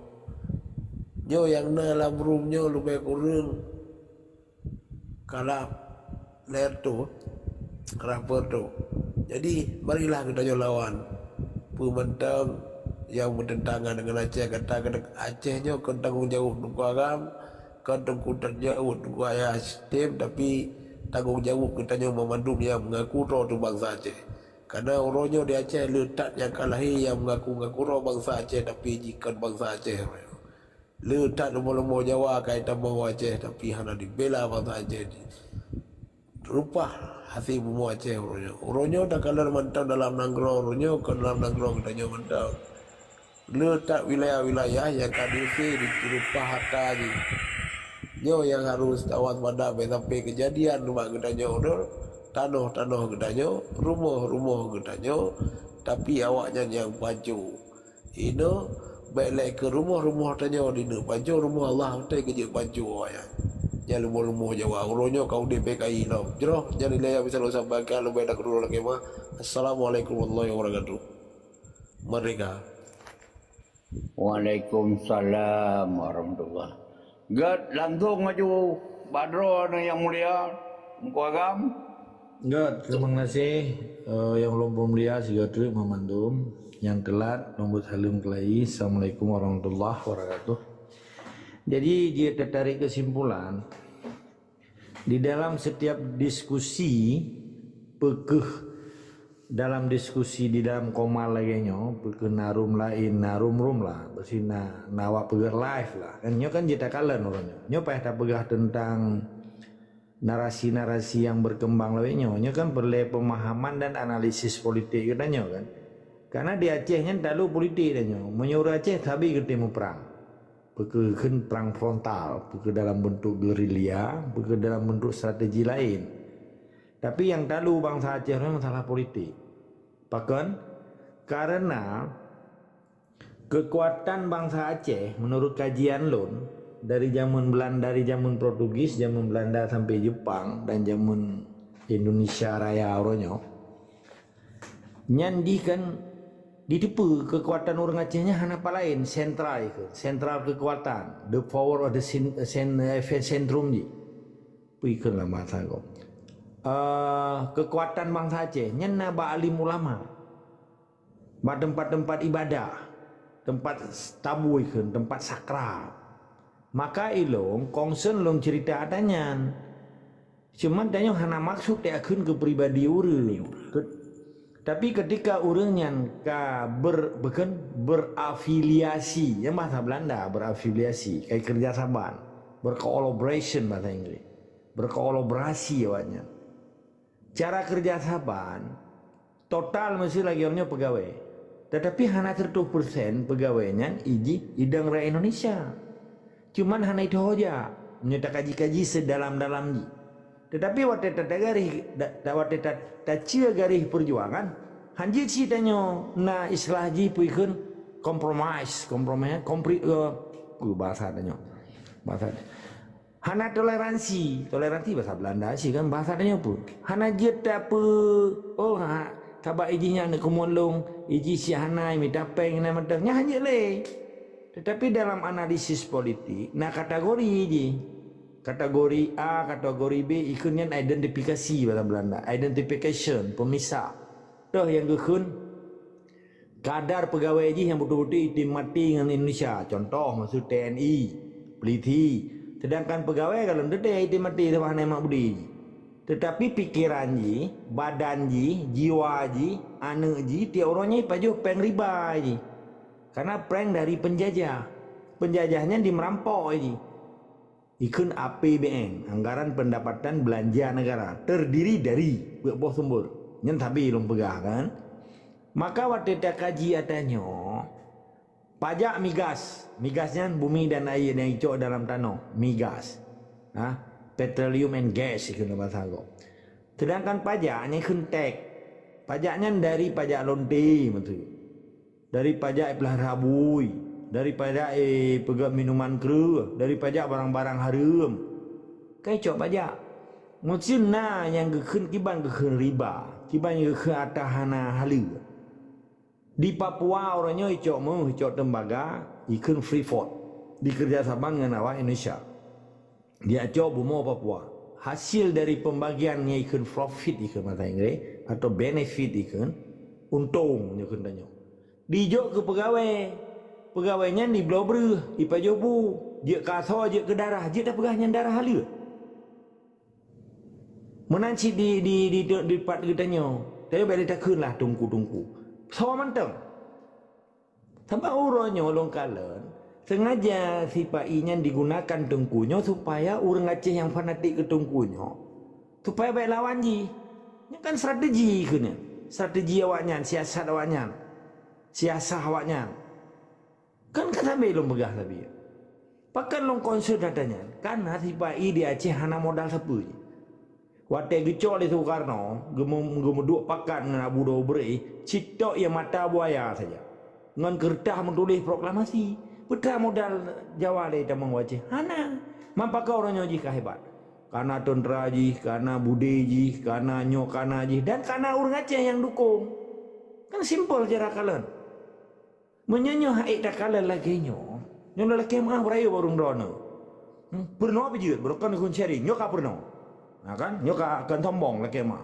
Nyo yang na dalam room nyo lupai kurung. Kalap leher tu, rapper tu. Jadi marilah kita lawan pemantau yang bertentangan dengan Aceh. Kata Acehnya kau tanggung jawab untuk agam, kau tanggung jawab untuk ayah sistem, tapi tanggung jawab kita memandu yang mengaku roh tu bangsa Aceh. Karena orangnya di Aceh letak yang kalahi yang mengaku roh bangsa Aceh tapi jikan bangsa Aceh. Letak lemah-lemah Jawa kaitan bawa Aceh tapi hanya dibela bangsa Aceh. Rupa hati bumbu Aceh orangnya dah kalah mantau dalam nanggro orangnya ke dalam nanggro kita mantau letak wilayah-wilayah yang kadisi di rupa harta ni nyo yang harus tawat pada sampai kejadian rumah kita udah tanah kita rumah kita tapi awaknya yang baju ini balik ke rumah tanya di baju rumah Allah kita kerja baju awaknya jangan lupa Jawa urunyo kau di PKI lo jero jadi laya bisa lo sampaikan lo beda kedua lagi mah. Assalamualaikum warahmatullahi wabarakatuh. Merdeka. Waalaikumsalam warahmatullahi. Gad langsung maju Badro yang mulia Muagam. Gad, terima kasih yang lumpur mulia Sigatri Mamandum yang telat nombor salim kelai. Assalamualaikum warahmatullahi wabarakatuh. Jadi dia tertarik kesimpulan di dalam setiap diskusi dalam diskusi di dalam komal lagi nyo narum lain narum lah bersina nawa pegar live lah kan nyo kan jita kalen orangnya nyo payah tak pegah tentang narasi-narasi yang berkembang lagi nyo kan perlu pemahaman dan analisis politik kita nyo kan karena di Aceh nya dalu politik dan nyo menyuruh Aceh tapi ketemu perang berkekan perang frontal, berke dalam bentuk gerilya, berke dalam bentuk strategi lain. Tapi yang dalu bangsa Aceh itu masalah politik. Bahkan karena kekuatan bangsa Aceh menurut kajian LUN dari zaman Belanda, dari zaman Portugis, zaman Belanda sampai Jepang dan zaman Indonesia Raya orangnya nyandikan ditipu kekuatan orang Acehnya hanya apa lain sentral itu sentral kekuatan the power of the centrum ni pikir lah masa kau kekuatan bangsa Aceh nyana ba alim ulama ba tempat-tempat ibadah tempat tabu ikan tempat sakral maka ilong concern long cerita adanya cuman tanya hanya maksud dia akan ke pribadi urang tapi ketika orang yang berafiliasi, yang bahasa Belanda berafiliasi, kayak kerjasama, berkolaborasi bahasa Inggris, berkolaborasi awaknya. Cara kerjasama total mesti lagi orangnya pegawai, tetapi hanya 30% pegawainya idang rakyat Indonesia. Cuman hanya itu aja, menyata kaji-kaji sedalam-dalamnya. Tetapi waktu garis perjuangan hanjit si tanyo na islah ji puikeun kompromis bahasa tanyo bahasa hana toleransi bahasa Belanda sih kan bahasa tanyo pu hana jeta pu kaba ijinya ne kumolong iji si hanai mi dapeng na matangnya hanjit le Tetapi dalam analisis politik, nah kategori je. Kategori A, kategori B, ikunnya identifikasi bahasa Belanda. Identification, pemisah. Dah yang kekun, kadar pegawai je yang betul-betul itimati dengan Indonesia. Contoh, maksud TNI, Polisi. Sedangkan pegawai kalau tidak itimati sama Nemak Budi. Tetapi pikiran je, badan je, jiwa je, anak je, tiap orangnya paju prank riba je. Karena prank dari penjajah. Penjajahnya dimerampok je. Ikun APBN, Anggaran Pendapatan Belanja Negara, terdiri dari berapa sumber. Yang tapi belum pegah kan. Maka waktu kita kaji adanya pajak migas. Migasnya bumi dan air yang hijau dalam tanah. Migas. Petroleum and gas ikun bahasa aku. Sedangkan pajaknya ikun tax. Pajaknya dari pajak lonte betul. Dari pajak belah rabui. Dari pajak pegawai minuman kru, dari pajak barang-barang haram. Kacau pajak. Maksudnya yang gekun kiban gekun riba, kiban yang gekun atas hana halu. Di Papua orangnya icok tembaga, ikun Freeport. Di kerjasama dengan awak Indonesia. Dia cok bumo Papua. Hasil dari pembagiannya ikun profit ikun mata Inggris atau benefit ikun untung ikun tanya. Dijok ke pegawai. Pegawainya di blober, di pajobu, dia kasar, dia ke darah, dia dah pegahnya darah halia. Menanci di part kitanya, tapi balik takun lah tungku. Sawa manteng. Sampai urangnya orang kalan, sengaja si Pak-nya digunakan tungkunya supaya orang Aceh yang fanatik ke tungkunya, supaya baik lawan ji. Ini kan strategi kena. Strategi awaknya, siasat awaknya, siasah awaknya. Kan sampai belum pegah tapi. Pakan long konsul datanya. Karena si Pak I di Aceh hana modal sepu. Waktu gecok di Soekarno, gemeduk pakan dengan Abu Dobri, citok yang mata buaya saja. Dengan kertas menulis proklamasi. Betul modal Jawa le tamang Aceh. Hana. Mampakah orangnya jika hebat. Karena tentera ji, karena budi ji, karena nyok, karena ji, dan karena orang Aceh yang dukung. Kan simpel cara kalian. Menyanyi haik tak kalah lagi nyo. Nyo lelaki mah beraya barung drone. Pernah apa juga? Berkan kun cari. Nyo ka pernah. Nah kan? Nyo ka akan sombong lelaki mah.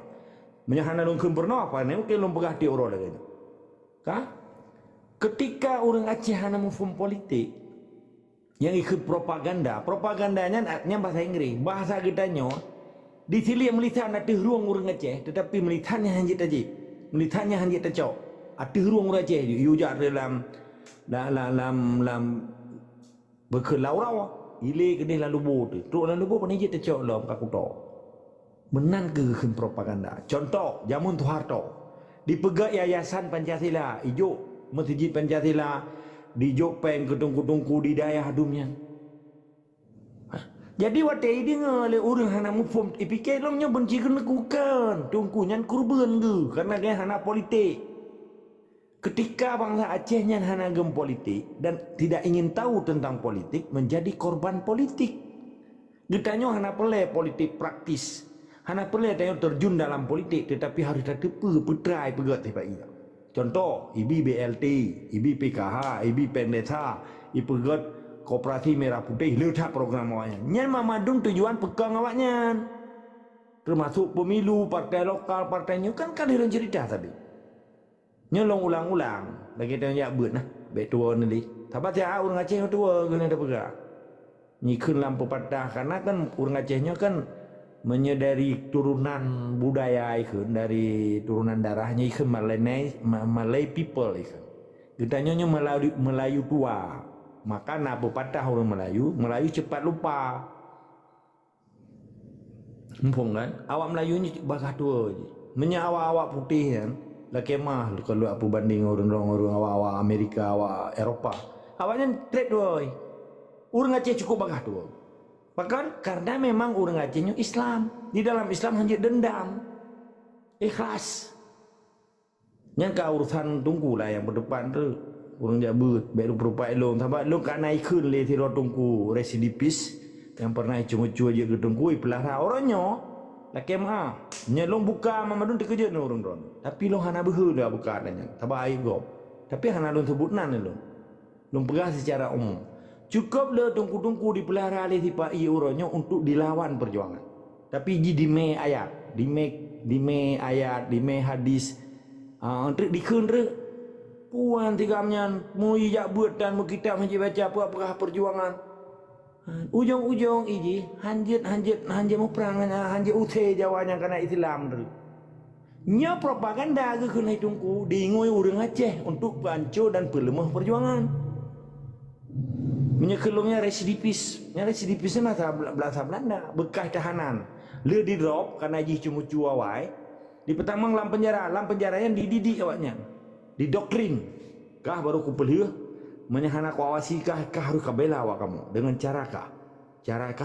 Menyahana lung kun pernah apa? Nyo ke lung pegah di orang lagi. Kah? Ketika orang Aceh hana mufum politik yang ikut propaganda, propagandanya artinya bahasa Inggris. Bahasa kita nyo di sini melihat ada ruang orang Aceh, tetapi melihatnya hanya aja. Melihatnya hanya tercok. Ada ruang orang Aceh juga dalam berkelau ile kene lalu bot tu lalu bot ni je tercok lom kakuto menan ke propaganda. Contoh jamun Soeharto dipegak yayasan Pancasila ijo masjid Pancasila di Jopeng ketungku-tungku di daya hadumnya. Jadi waktu ini ngale orang hana mufum ipike longnya benci kena kukan tungkunya kurban ke karena dia hana politik. Ketika bangsa Acehnya hana gem politik dan tidak ingin tahu tentang politik menjadi korban politik. Ditanya hana pelai politik praktis. Hana pelai tanya terjun dalam politik tetapi harus tertepu petrai pegat tiba ia. Contoh, IBI BLT, IBI PKH, IBI Pendesa, IBI pegat Koperasi Merah Putih letak program awaknya. Nyan mamadung tujuan pegang awaknya. Termasuk pemilu, partai lokal, partainya kan kalian cerita tadi. Nyolong ulang-ulang bagi dia yang buat nah baik tua nanti tapi dia orang Aceh tua kena ada pegang nyikun lampu patah karena kan orang Acehnya kan menyedari turunan budaya ikun dari turunan darahnya ikun Malay people ikun kitanya Melayu tua maka lampu patah orang Melayu cepat lupa mumpung kan awak Melayu ni bakal tua je awak putih kan laki mah kalau apa banding orang awak Amerika awak Eropah awaknya trade boy orang Aceh cukup bagah tu bahkan karena memang orang Acehnya Islam di dalam Islam hanya dendam ikhlas yang ke urusan tungku lah yang berdepan tu orang jabut baru berupa elong sampai elong kan naikun le tiro tungku residipis yang pernah cuma-cuma je ke tungku pelahara orangnya laki mah nyelong buka mamadun terkejut ni orang don tapi long hana behu dah buka adanya tabah air gop tapi hana don sebut nan lo Long pegah secara umum. Cukup le tungku-tungku dipelihara oleh tipa uronyo untuk dilawan perjuangan. Tapi di me ayat, di me ayat, di me hadis, untuk dikendre puan tigamnya mu ijak buat dan mu kitab baca apa perjuangan. Ujung-ujung iji hanjit mu perang hanjit uthe jawanya karena Islam tu. Nya propaganda ke kena tungku diingoi urang Aceh untuk pancur dan pelemah perjuangan. Menyekelungnya residipis. Yang residipisnya bahasa Belanda, bekas tahanan. Le di drop karena iji cumu awai. Di petang lam penjaranya dididik awaknya. Didoktrin. Kah baru kupelih menyahana kuawasi kah harus kabela awak kamu dengan carakah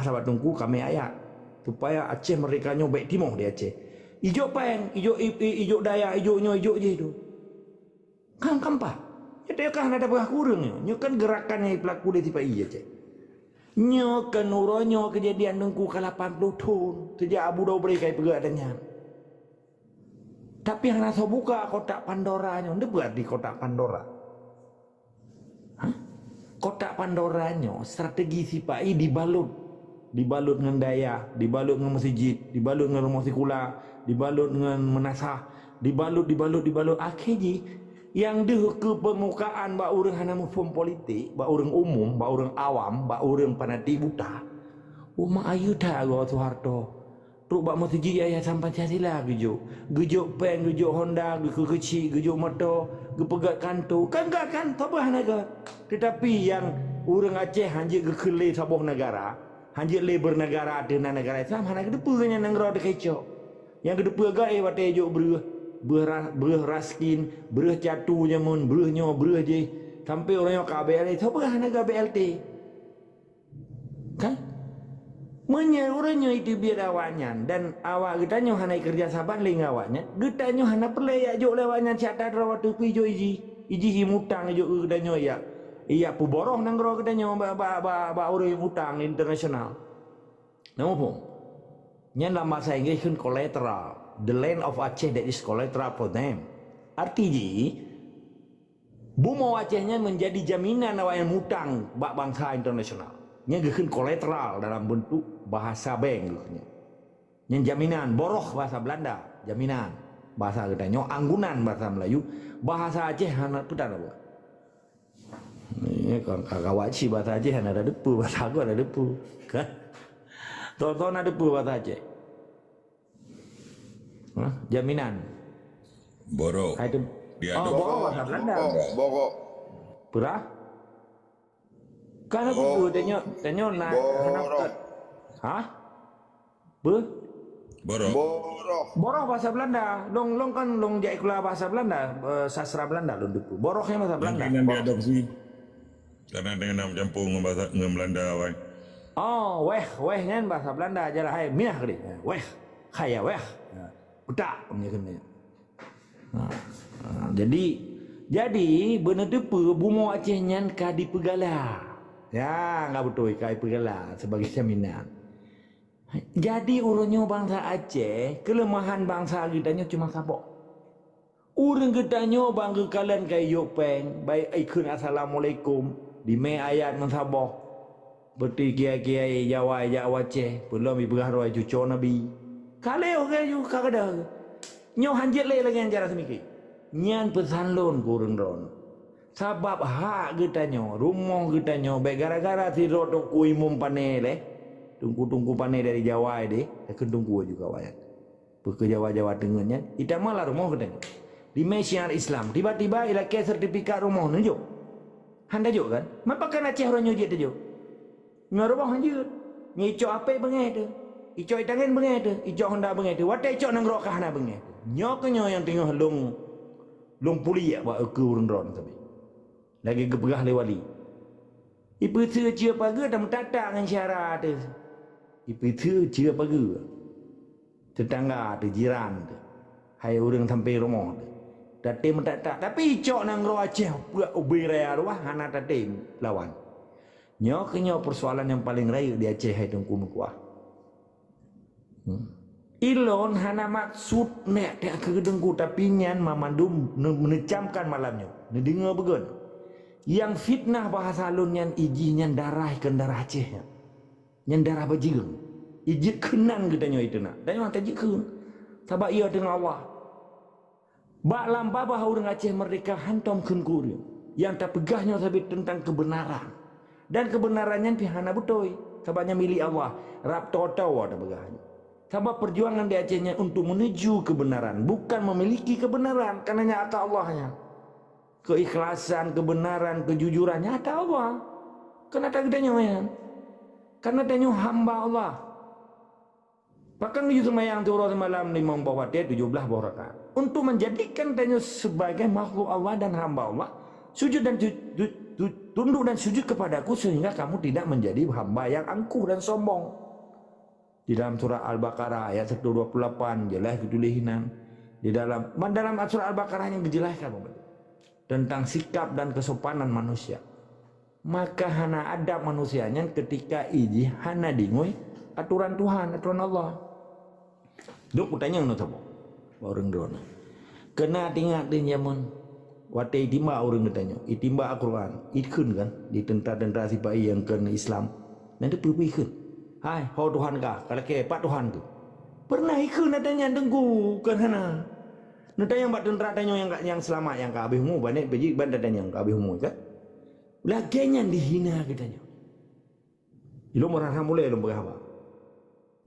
sahabat tungku kami ayat supaya Aceh mereka baik timur di Aceh. Ijo peng, ijo daya, ijo je itu. Kan kampa. Ya kah ada berah kurang nyo kan gerakannya pelaku di tipe iya Aceh. Nyo kan uronyo kejadian tungku ke 80 tahun sejak Abu Dhabi kai pegat adanya. Tapi hana so buka kotak Pandora nyo, ndak buat di kotak Pandora. Kotak Pandoranya strategi sipai dibalut dengan daya, dibalut dengan masjid, dibalut dengan rumah sekolah, dibalut dengan menasah, dibalut akhirnya yang deh ke permukaan ba urang hana mufum politik, ba urang umum, ba urang awam, ba urang panati buta. Uma ayu dah go Soeharto. Truk ba masjid ayah sampai Pancasila gejo pen, gejo Honda, gejo kecil, gejo motor, gepegat kantu. Kan enggak kan tabah naga. Tetapi yang urang Aceh hanjit gekele sabuh negara, hanjit le bernegara dengan negara Islam hana kedepunya negara dekecok. Yang kedepu agak wate jo berah raskin, berah catu nyamun, berah je sampai orangnya KBL itu tabah naga BLT. Kan? Orangnya itu biar awaknya dan awak getanya hana kerja saban ling awaknya getanya hana perle jo lewatnya catat rawat tu jo iji himutang jo getanya iya pu boroh nang ro getanya ba urang utang internasional. Namo pun nya dalam bahasa Inggris kan collateral, the land of Aceh that is collateral for them. Artinya bumi Acehnya menjadi jaminan awak yang hutang bak bangsa internasional. Nya gekeun kolateral dalam bentuk bahasa bank geunya. Nya jaminan boroh bahasa Belanda, jaminan. Bahasa kita anggunan bahasa Melayu, bahasa Aceh hana putar apa. Ini kakak waci bahasa Aceh hana ada depu, bahasa aku ada depu. Kan? Tonton ada depu bahasa Aceh. Jaminan. Borok. Borok bahasa Belanda. Borok. Berah? Kan aku tanya nak Borok. Hah? Boroh bahasa Belanda. Long kan jai kula bahasa Belanda, sastra Belanda long depu. Borohnya bahasa Belanda. Yang diadopsi. Karena dengan nama campur dengan bahasa Belanda awak. Oh, weh kan bahasa Belanda aja lah. Hai, minah kali. Weh, kaya weh. Budak punya kena. Jadi benar depu bumo Aceh nyan kadi pegala. Ya, enggak betul kai pegala sebagai jaminan. Jadi urunnya bangsa Aceh, kelemahan bangsa kitanya cuma sabok. Urang kitanya bangga kalian kai yopeng, baik ikun assalamualaikum di me ayat mensabok. Berarti kiai-kiai Jawa Aceh, belum ibegah roy cucu Nabi. Kaleo kayu kagada. Nyo hanjit le lagi yang cara semiki. Nyan pesan lon kurang ron. Sabab hak getanya, rumah getanya, baik gara-gara si rodok kuimum panele, tungku panel dari Jawa ini, akan tungku juga wayat. Ke Jawa Tengahnya, itu malah rumah getanya. Di Malaysia Islam, tiba-tiba ilakai sertifikat rumah nunjuk. Handa juga kan? Mapa kan Aceh orang nyujit tu? Ngarubah hanjut, ngicok apa bengeh tu? Icok itangan bengeh tu, icok Honda bengeh tu, wadah icok nang rokah na bengeh tu. Nyoknya yang tengah long puli ya, buat ke urun ron tapi. Lagi kepegah lewali. Ibu tu cia pagi dah mentatak dengan syarat tu. Ibu tu cia pagi. Tetangga tu, jiran tu. Hai orang sampai rumah tu. Datim mentatak. Tapi cok nang roh Aceh buat ubi raya ruah hana datim lawan. Nyoknya persoalan yang paling raya di Aceh hai tungku mekuah. Ilon hana maksud nek tak ke gedengku tapi nyan mamandum menecamkan malamnya. Nedengar begun. Yang fitnah bahasa alun yang iji yang darah ke darah Aceh. Yang darah bajireng. Iji kenan katanya itu nak. Dan yang tak ke. Sebab ia dengan Allah. Bak lampa bahawa orang Aceh merdeka hantam kenkuri. Yang tak pegahnya sabit tentang kebenaran. Dan kebenarannya pihana betul. Sebabnya milik Allah. Rab tahu ada pegahnya. Sebab perjuangan di Acehnya untuk menuju kebenaran. Bukan memiliki kebenaran. Karenanya atas Allahnya. Keikhlasan, kebenaran, kejujurannya ada Allah. Karena tak gedanya mayan. Karena tanya hamba Allah. Bahkan di semayang turun semalam 5 bawah 17 bawah rakaat. Untuk menjadikan tanya sebagai makhluk Allah dan hamba Allah. Sujud dan tunduk dan sujud kepadaku sehingga kamu tidak menjadi hamba yang angkuh dan sombong. Di dalam surah Al-Baqarah ayat 128 jelas ketulihinan. Di dalam surah Al-Baqarah yang dijelaskan tentang sikap dan kesopanan manusia. Maka hana adab manusianya ketika iji hana dingoi aturan Tuhan, aturan Allah. Duk kutanya ngono sapa? Orang drone. Kena tingat di zaman wate timba orang katanya. Itimba Al-Quran, ikun kan di tentara-tentara sipai yang kena Islam. Nanti pergi ikun. Hai, ho Tuhan kah? Kalau ke Pak Tuhan tu. Pernah ikun katanya dengku kan hana. Nanti yang buat tentera tanya yang selamat yang kabihmu banyak biji bandar tanya yang kabihmu kan. Laginya dihina katanya. Ilmu merasa mulai ilmu berapa?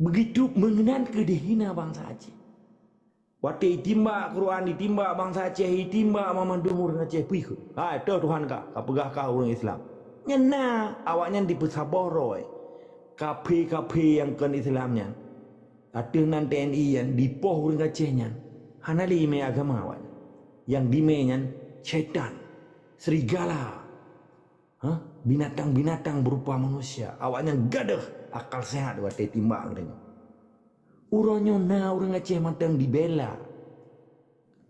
Begitu mengenal ke dihina bangsa Aceh. Waktu itimba Quran ditimba bangsa Aceh, itimba Mama Dumur Aceh pergi. Hai, Tuhan kah? Kapegah kah orang Islam? Nyena awaknya dipesaboroi. Kafe-kafe yang kan Islamnya. Ada nan TNI yang dipoh orang Acehnya. Hanali ime agama awak. Yang dimenya syaitan, serigala, binatang-binatang berupa manusia. Awaknya gadah akal sehat waktu timbak katanya. Uronyo na orang Aceh matang dibela.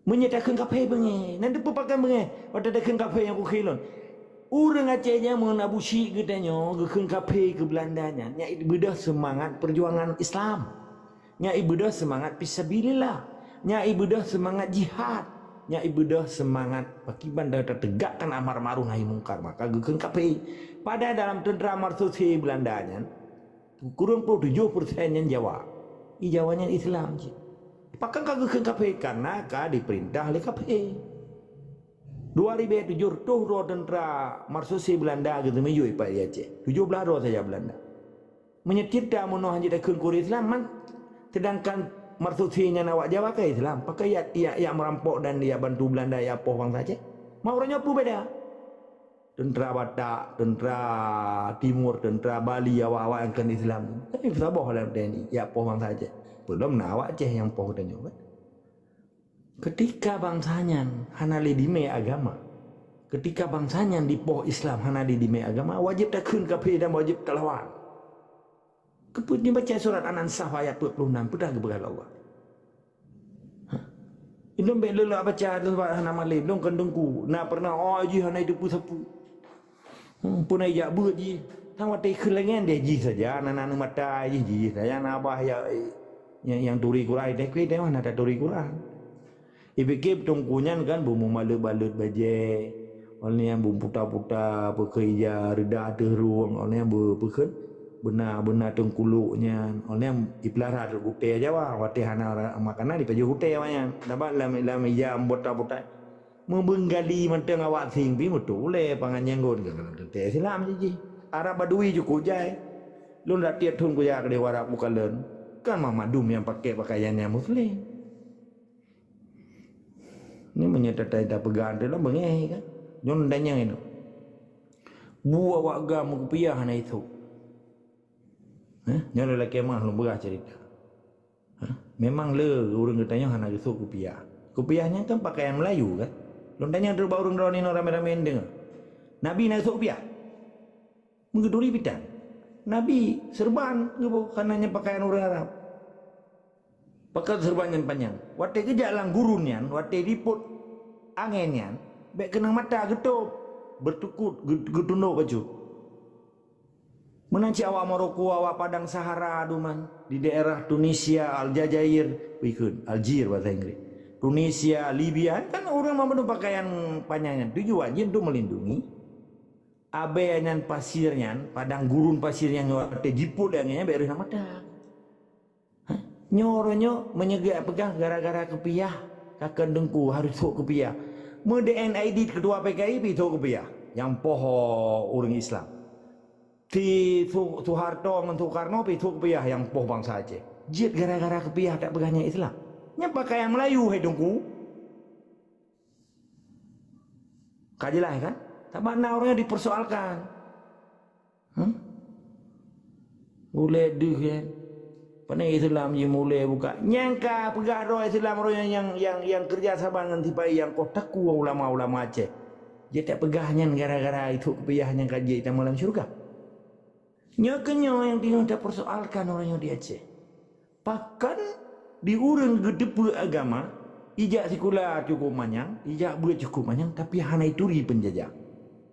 Menyatakan kafe bengi. Nanti pepakan bengi. Waktu ada kafe yang kukhilon. Orang Acehnya menabusi katanya. Ke kafe ke Belandanya. Nya ibadah semangat perjuangan Islam. Nya ibadah semangat fisabilillah. Nya ibadah semangat jihad. Nya ibadah semangat pakiban dan tegakkan amar ma'ruf nahi mungkar. Maka geukeun kape. Pada dalam tentera marsusi Belandanya kurang 70% yang Jawa. Jawanya Islam je. Pakan kageukeun kape karena ka diperintah oleh kape. 2007 tuh tentera marsusi Belanda gitu menyui Pak Aceh. 17 saja Belanda. Menyetirta mono hanjitakeun kur Islam man sedangkan marsusinya nawak Jawa ke Islam. Pakai ya merampok dan dia bantu Belanda ya poh bang saja. Mau orangnya apa beda? Tentera Batak, tentera Timur, tentera Bali awak-awak yang kan Islam. Tapi sabar dalam TNI ya poh bang saja. Belum nawak Aceh yang poh dan nyoba. Ketika bangsanya hanali dime agama. Ketika bangsanya di poh Islam hanali dime agama, wajib takun kafir dan wajib kelawan. Kemudian baca surat An-Ansah ayat 26 pedah kepada Allah. Indom bela baca surat nama lain dong kandungku. Na pernah ji hana itu pusapu. Pun aja buat ji. Tang wate kelengan dia ji saja anak-anak mata ji saya nabah ya yang turi Quran dek we dah mana ada turi Quran. Ibekip tongkunyan kan bumu malu-balut baje. Oleh yang bum puta-puta bekerja reda terung oleh yang berpekan benar-benar tengkuluknya oleh iplarat hute Jawa wate hana makanan di paju hute awaknya dapat lam jam bota-bota membenggali menteng awak sing pi mutu le pangan nyenggon te Islam ji Arab Badui cukup jai lun ratiat thun ku ya ke dewara bukan kan mamadum yang pakai pakaiannya muslim ini menyatakan dah pegang dalam bengeh kan nyon danyang itu buah warga mupiah hana itu. Yang lelaki mah lu berah cerita. Memang le orang katanya hana gesuk kupiah. Kupiahnya kan pakaian Melayu kan. Lu tanya terba orang drone ini rame-rame dengar. Nabi nak gesuk kupiah. Menggeduri bidang. Nabi serban gitu kananya pakaian orang Arab. Pakai serban yang panjang. Waktu kejak lang gurunnya, waktu liput anginnya, baik kena mata getup, bertukut getunduk baju. Menanci awak Maroko, awak Padang Sahara aduman di daerah Tunisia, Aljazair, Algier bahasa Inggris. Tunisia, Libya kan orang mau pakaian panjangnya. Tujuannya untuk melindungi abe nyan pasirnya, padang gurun pasirnya ngote jiput yang nya beres nama dak. Nyoronyo menyegak pegang gara-gara kepiah kakek dengku harus tok kepiah. Mode NID ketua PKI tok kepiah yang poho orang Islam. Ti Soeharto dengan Soekarno tok kepiah yang poh bangsa Aceh. Jit gara-gara kepiah tak pegahnya Islam. Nya pakai yang Melayu hai dengku. Kajilah kan? Tak mana orangnya dipersoalkan. Boleh deh kan? Pandai Islam je mulai buka. Nyangka pegah roh Islam roh yang kerja sama dengan tipai yang kotaku ulama-ulama Aceh. Dia tak pegahnya gara-gara itu kepiahnya kaji kita malam syurga. Nyokenyo yang dia tak persoalkan orangnya di Aceh. Pakan di urang gedepe agama, ijak sekular cukup manyang, ijak buat cukup manyang, tapi hana itu ri penjajah.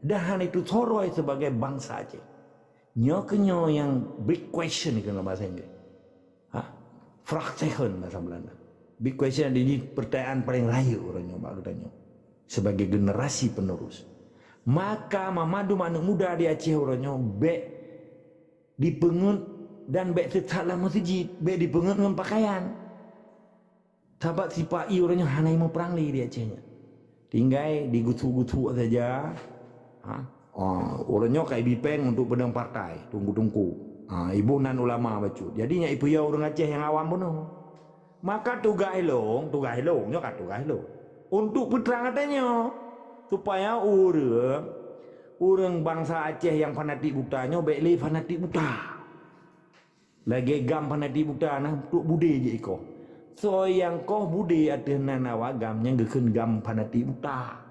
Dah hana itu soroi sebagai bangsa Aceh. Nyokenyo yang big question dalam bahasa Inggris. Frakteken bahasa Belanda. Big question ini pertanyaan paling raya orangnya Pak katanya. Sebagai generasi penerus. Maka mamadu anak muda di Aceh orangnya bek dipengut dan bek tetap dalam masjid, bek dipengut dengan pakaian. Sahabat si Pak I orangnya hanai mau perang di Acehnya. Tinggal digutu-gutu saja. Orangnya kayak bipeng untuk pedang partai, tunggu-tunggu. Ibu nan ulama bacu. Jadinya ibu ya orang Aceh yang awam pun. Maka tugas elong, nyokat tugas elong. Untuk putra katanya supaya orang bangsa Aceh yang fanatik butanya baiklah fanatik buta. Lagi gam fanatik buta nah untuk bude je iko. So yang kau bude ada nanawa gam yang geken gam fanatik buta.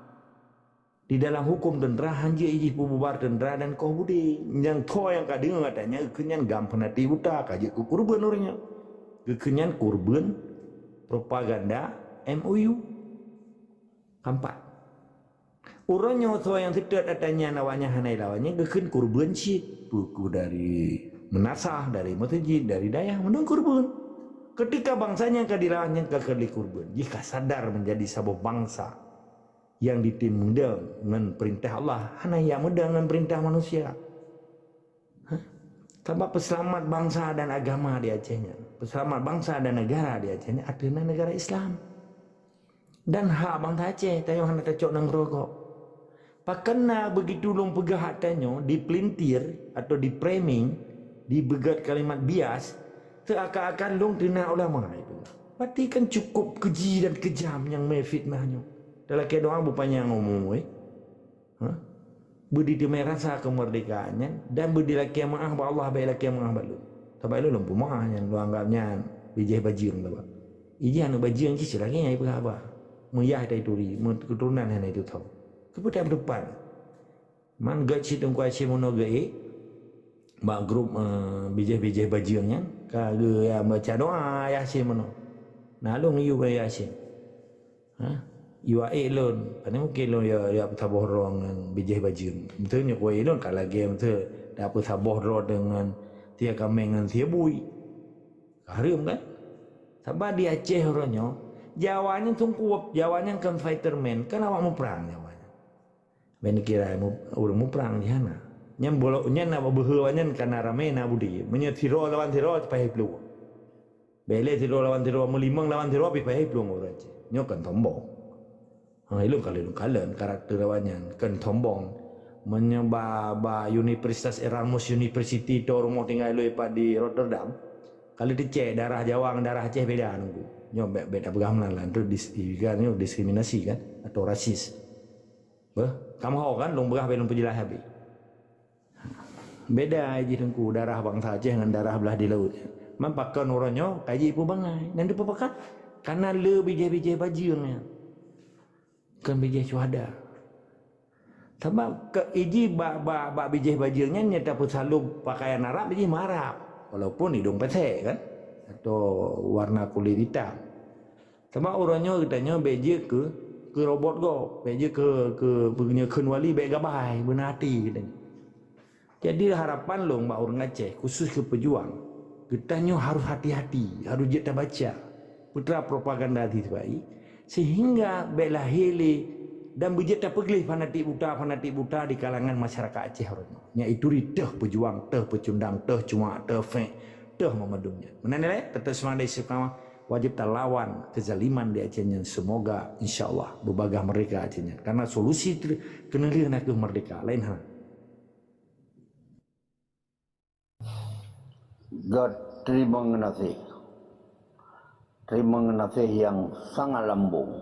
Di dalam hukum tentera hanya iji bubar tentera dan kau budi yang kau yang kadang katanya kenyan gam penati buta kaji ku kurban orangnya kenyan kurban propaganda MOU kampat orangnya so yang tidak katanya nawanya hanai lawannya geken kurban sih buku dari menasah dari masjid dari dayah menung kurban ketika bangsanya kadilawannya kekeli kurban jika sadar menjadi sebuah bangsa yang ditimundang dengan perintah Allah, hanya yang mudah dengan perintah manusia. Sebab peselamat bangsa dan agama di Acehnya, peselamat bangsa dan negara di Acehnya adalah negara Islam. Dan hak bangsa Aceh, tayo hanya tacok nang rokok. Pakena begitu long pegah tanyo dipelintir atau di framing, dibegat kalimat bias, seakan-akan long tina ulama itu. Berarti kan cukup keji dan kejam yang mefitnahnya. Dalam keadaan bupanya ngomong, budi dimai rasa kemerdekaannya dan budi laki yang maah Allah baik laki yang maah balu. Tapi lu lumpuh maah yang lu anggapnya bijih bajing tu. Iji anu bajing cicil lagi yang ibu apa? Muyah dari turi, keturunan yang itu tahu. Kemudian depan, man gaji tunggu asyik monogai, mak grup bijih bajingnya, kagak yang baca doa ya asyik mono. Nalung iu bayi asyik. Iwa elon, pada mungkin lo ya taboh rong dengan bijih bajing. Betulnya kau elon kalau lagi betul dapat taboh rong dengan tiap kambing dengan tiap bui. Harum kan? Sebab di Aceh orangnya, Jawanya tungkuap, Jawanya kan fighterman, kan awak mau perang Jawanya. Ben kira orang mau perang di sana. Nyam boloknya nak berhewanya karena ramai nak budi. Menyetiro lawan tiro supaya peluh. Bele tiro lawan tiro, melimang lawan tiro supaya peluh orang Aceh. Nyokan tombong. Ilung kalian karakter lawannya kan tombong menyebab Universitas Erasmus University tu rumah tinggal lu di Rotterdam kali dicek darah Jawa dengan darah Aceh beda nunggu nyobek beda pegangan lah itu diskriminasi kan atau rasis kamu tahu kan long berah belum penjelas habis beda aja tengku darah bangsa Aceh dengan darah belah di laut mampakan orangnya kaji ipu bangai dan dipapakan karena lebih bijih bajingnya kan bijih syuhada. Sebab ke iji bak bijih bajingnya nyata pun selalu pakaian Arab bijih Arab. Walaupun hidung pesek kan atau warna kulit hitam. Sebab orangnya katanya bijih ke robot go, bijih ke punya kenwali baik gabai benati katanya. Jadi harapan long bak orang Aceh khusus ke pejuang. Katanya harus hati-hati, harus kita baca putra propaganda di sebaik. Sehingga bela hili dan bejit tak pegelih fanatik buta di kalangan masyarakat Aceh orangnya. Iaitu teh pejuang, teh pecundang, teh cuma, teh fek, teh memadumnya. Menanilai tetap semandai suka wajib tak lawan kezaliman di Acehnya. Semoga insyaAllah berbagah mereka Acehnya. Karena solusi kena lihat ke merdeka. Lain hal. God terima kasih. Terima kasih yang sangat lambung.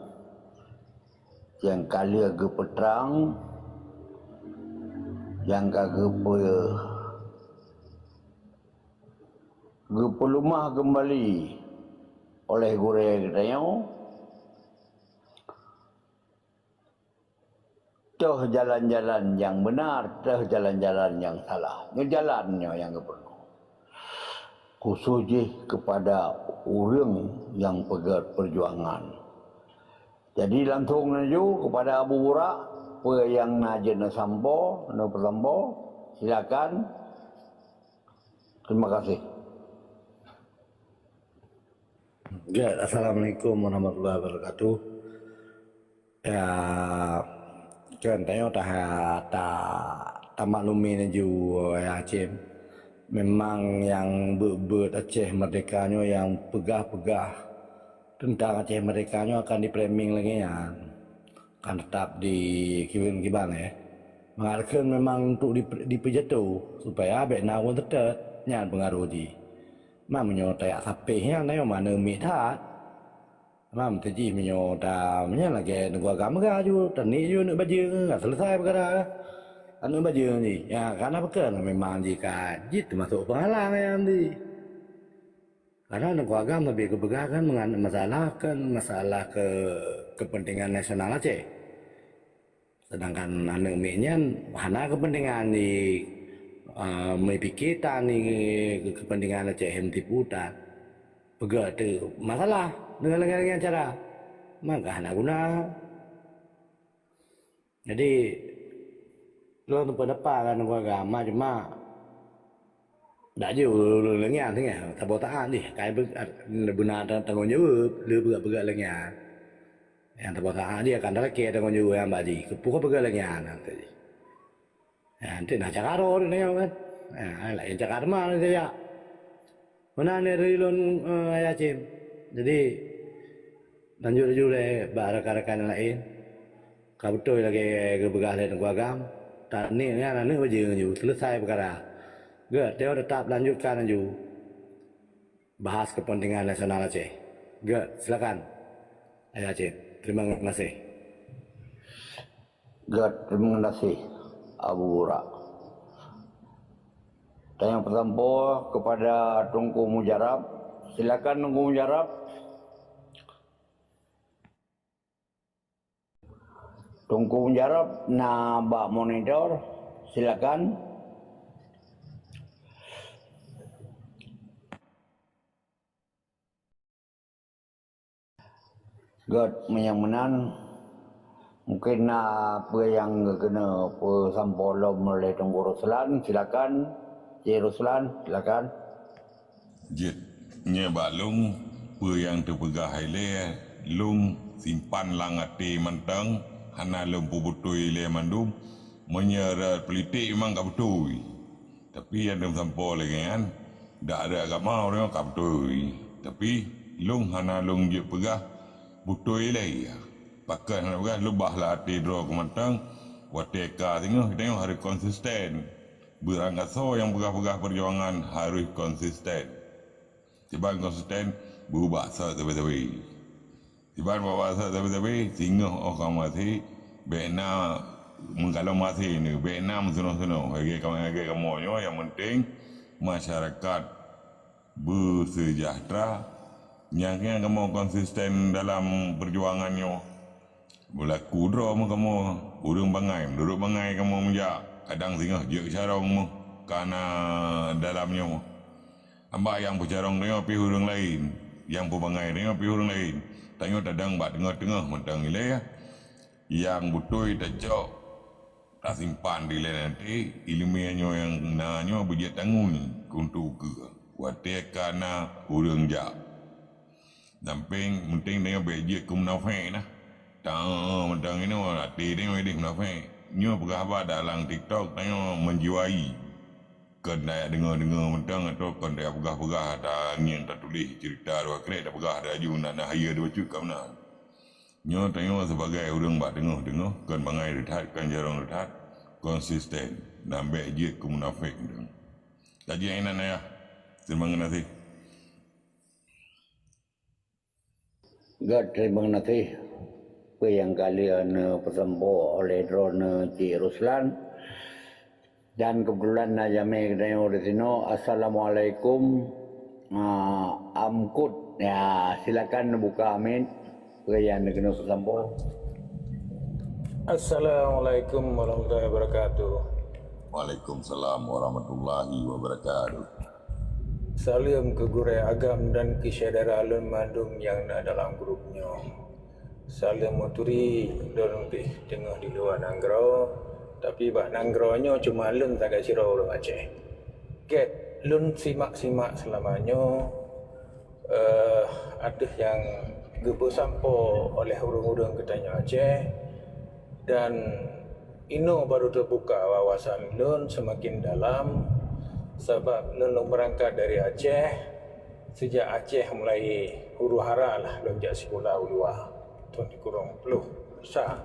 Yang kali ke peterang, yang kagak pelumah kembali oleh gurih katanya, teh jalan-jalan yang benar, teh jalan-jalan yang salah. Ini jalannya yang perlu. Khususnya kepada orang yang pegat perjuangan. Jadi langsung naju kepada Abu Burak, apa yang najen sampo, silakan. Terima kasih. Ya, Assalamualaikum warahmatullahi wabarakatuh. Ya, kan tanya tak maklumi naju ya Aceh. Memang yang ber Aceh merdekanya yang pegah-pegah tentang Aceh merdekanya akan di-framing lagi ya, akan tetap di kiban ya. Mengharapkan memang untuk dipejatuh supaya abek nawon tetap nyan pengaruh di. Mam menyotayak sapehnya nayo mana mithat. Mam teji menyota lagi negara agama gaju, tani ju nak baju enggak selesai perkara. Anu baju ni. Ya karena bekan memang jika jit masuk penghalang ya nanti. Karena negara agama lebih kebegakan masalah kepentingan nasional Aceh. Sedangkan anak miknya hana kepentingan di melipi kita ni kepentingan Aceh henti putar. Pegat tu masalah dengan cara maka hana guna. Jadi lo tu pendapat kan negara agama cuma dah je lengan tengah tabotaan ni kai benar tanggung jawab berat lengan yang tabotaan dia akan dak ke tanggung jawab yang badi kepuka berat lengan nanti nanti nak cakap ro ni kan lain cakap mana dia mana ni rilon ayah cim jadi lanjut le barakan lain kau betul lagi kebegal negara agama tak ni anak baju selesai perkara. Gak, dia tetap lanjutkan lanjut bahas kepentingan nasional Aceh. Gak, silakan. Ayah Aceh, terima kasih. Gak, terima kasih Abu Burak. Dan yang pertama kepada Tunku Mujarab, silakan Tunku Mujarab. Tunku Mujarab, nambah monitor, silakan. God menyamanan mungkin apa yang kena sampolom oleh Tunku Ruslan, silakan. Cik Ruslan, silakan. Jit, nya balung pe yang terpegah ile lung simpan langati mentang hana lempu butui le mandum menyera politik memang tak betul. Tapi yang dalam sampol lagi kan dak ada agama orang tak betul. Tapi lung hana lung je pegah butoi lagi pakai nak beras lebah lah hati draw ke matang wateka tengok harus konsisten beranggaso yang pegah-pegah perjuangan harus konsisten tiba konsisten berubah tapi tiba bahasa tapi singa orang mati bena mengkalau mati ni bena mensuno bagi kamu yang penting masyarakat bersejahtera yang kamu konsisten dalam perjuangannya berlaku draw kamu urung bangai duduk bangai kamu menjak kadang singgah je carong karena dalamnya ambak yang bercarong tengok pi urung lain yang berbangai tengok pi urung lain tengok dadang bak tengah-tengah mentang ile yang betul tak jauh tak simpan di lain nanti ilmiahnya yang nanya berjaya tanggung untuk ke wateka na urung jak damping penting dengan bejek kum nafai nah Tak macam ini hati ni wedi munafik. Nyo pegah apa dalam TikTok tanya menjiwai. Kan dah dengar mentang atau kan dah pegah-pegah ada yang tak tulis cerita dua krek dah pegah ada ju nak haya dua cut kau nak. Nyo tanya sebagai orang bak dengar kan bangai rehat kan jarang rehat konsisten nambah je ke munafik tu. Kaji yang nak ya. Terima kasih. Terima kasih apa yang kalian persembuh oleh drone Cik Ruslan. Dan kebetulan Najami Kedayo di sini. Assalamualaikum. Amkut. Ya, silakan buka amin. Apa yang kena persembuh. Assalamualaikum warahmatullahi wabarakatuh. Waalaikumsalam warahmatullahi wabarakatuh. Salam ke guru agam dan ke saudara alun mandum yang ada dalam grupnya. Salam muturi dorong tengah di luar Nanggro, tapi bak Nanggronyo cuma alun tak kat sirau orang Aceh. Get lun simak-simak selamanya ada yang gebu sampo oleh urang-urang ketanya Aceh dan ino baru terbuka wawasan lun semakin dalam sebab lun berangkat dari Aceh sejak Aceh mulai huru hara lah lonjak sekolah ulua tahun kurang puluh besar.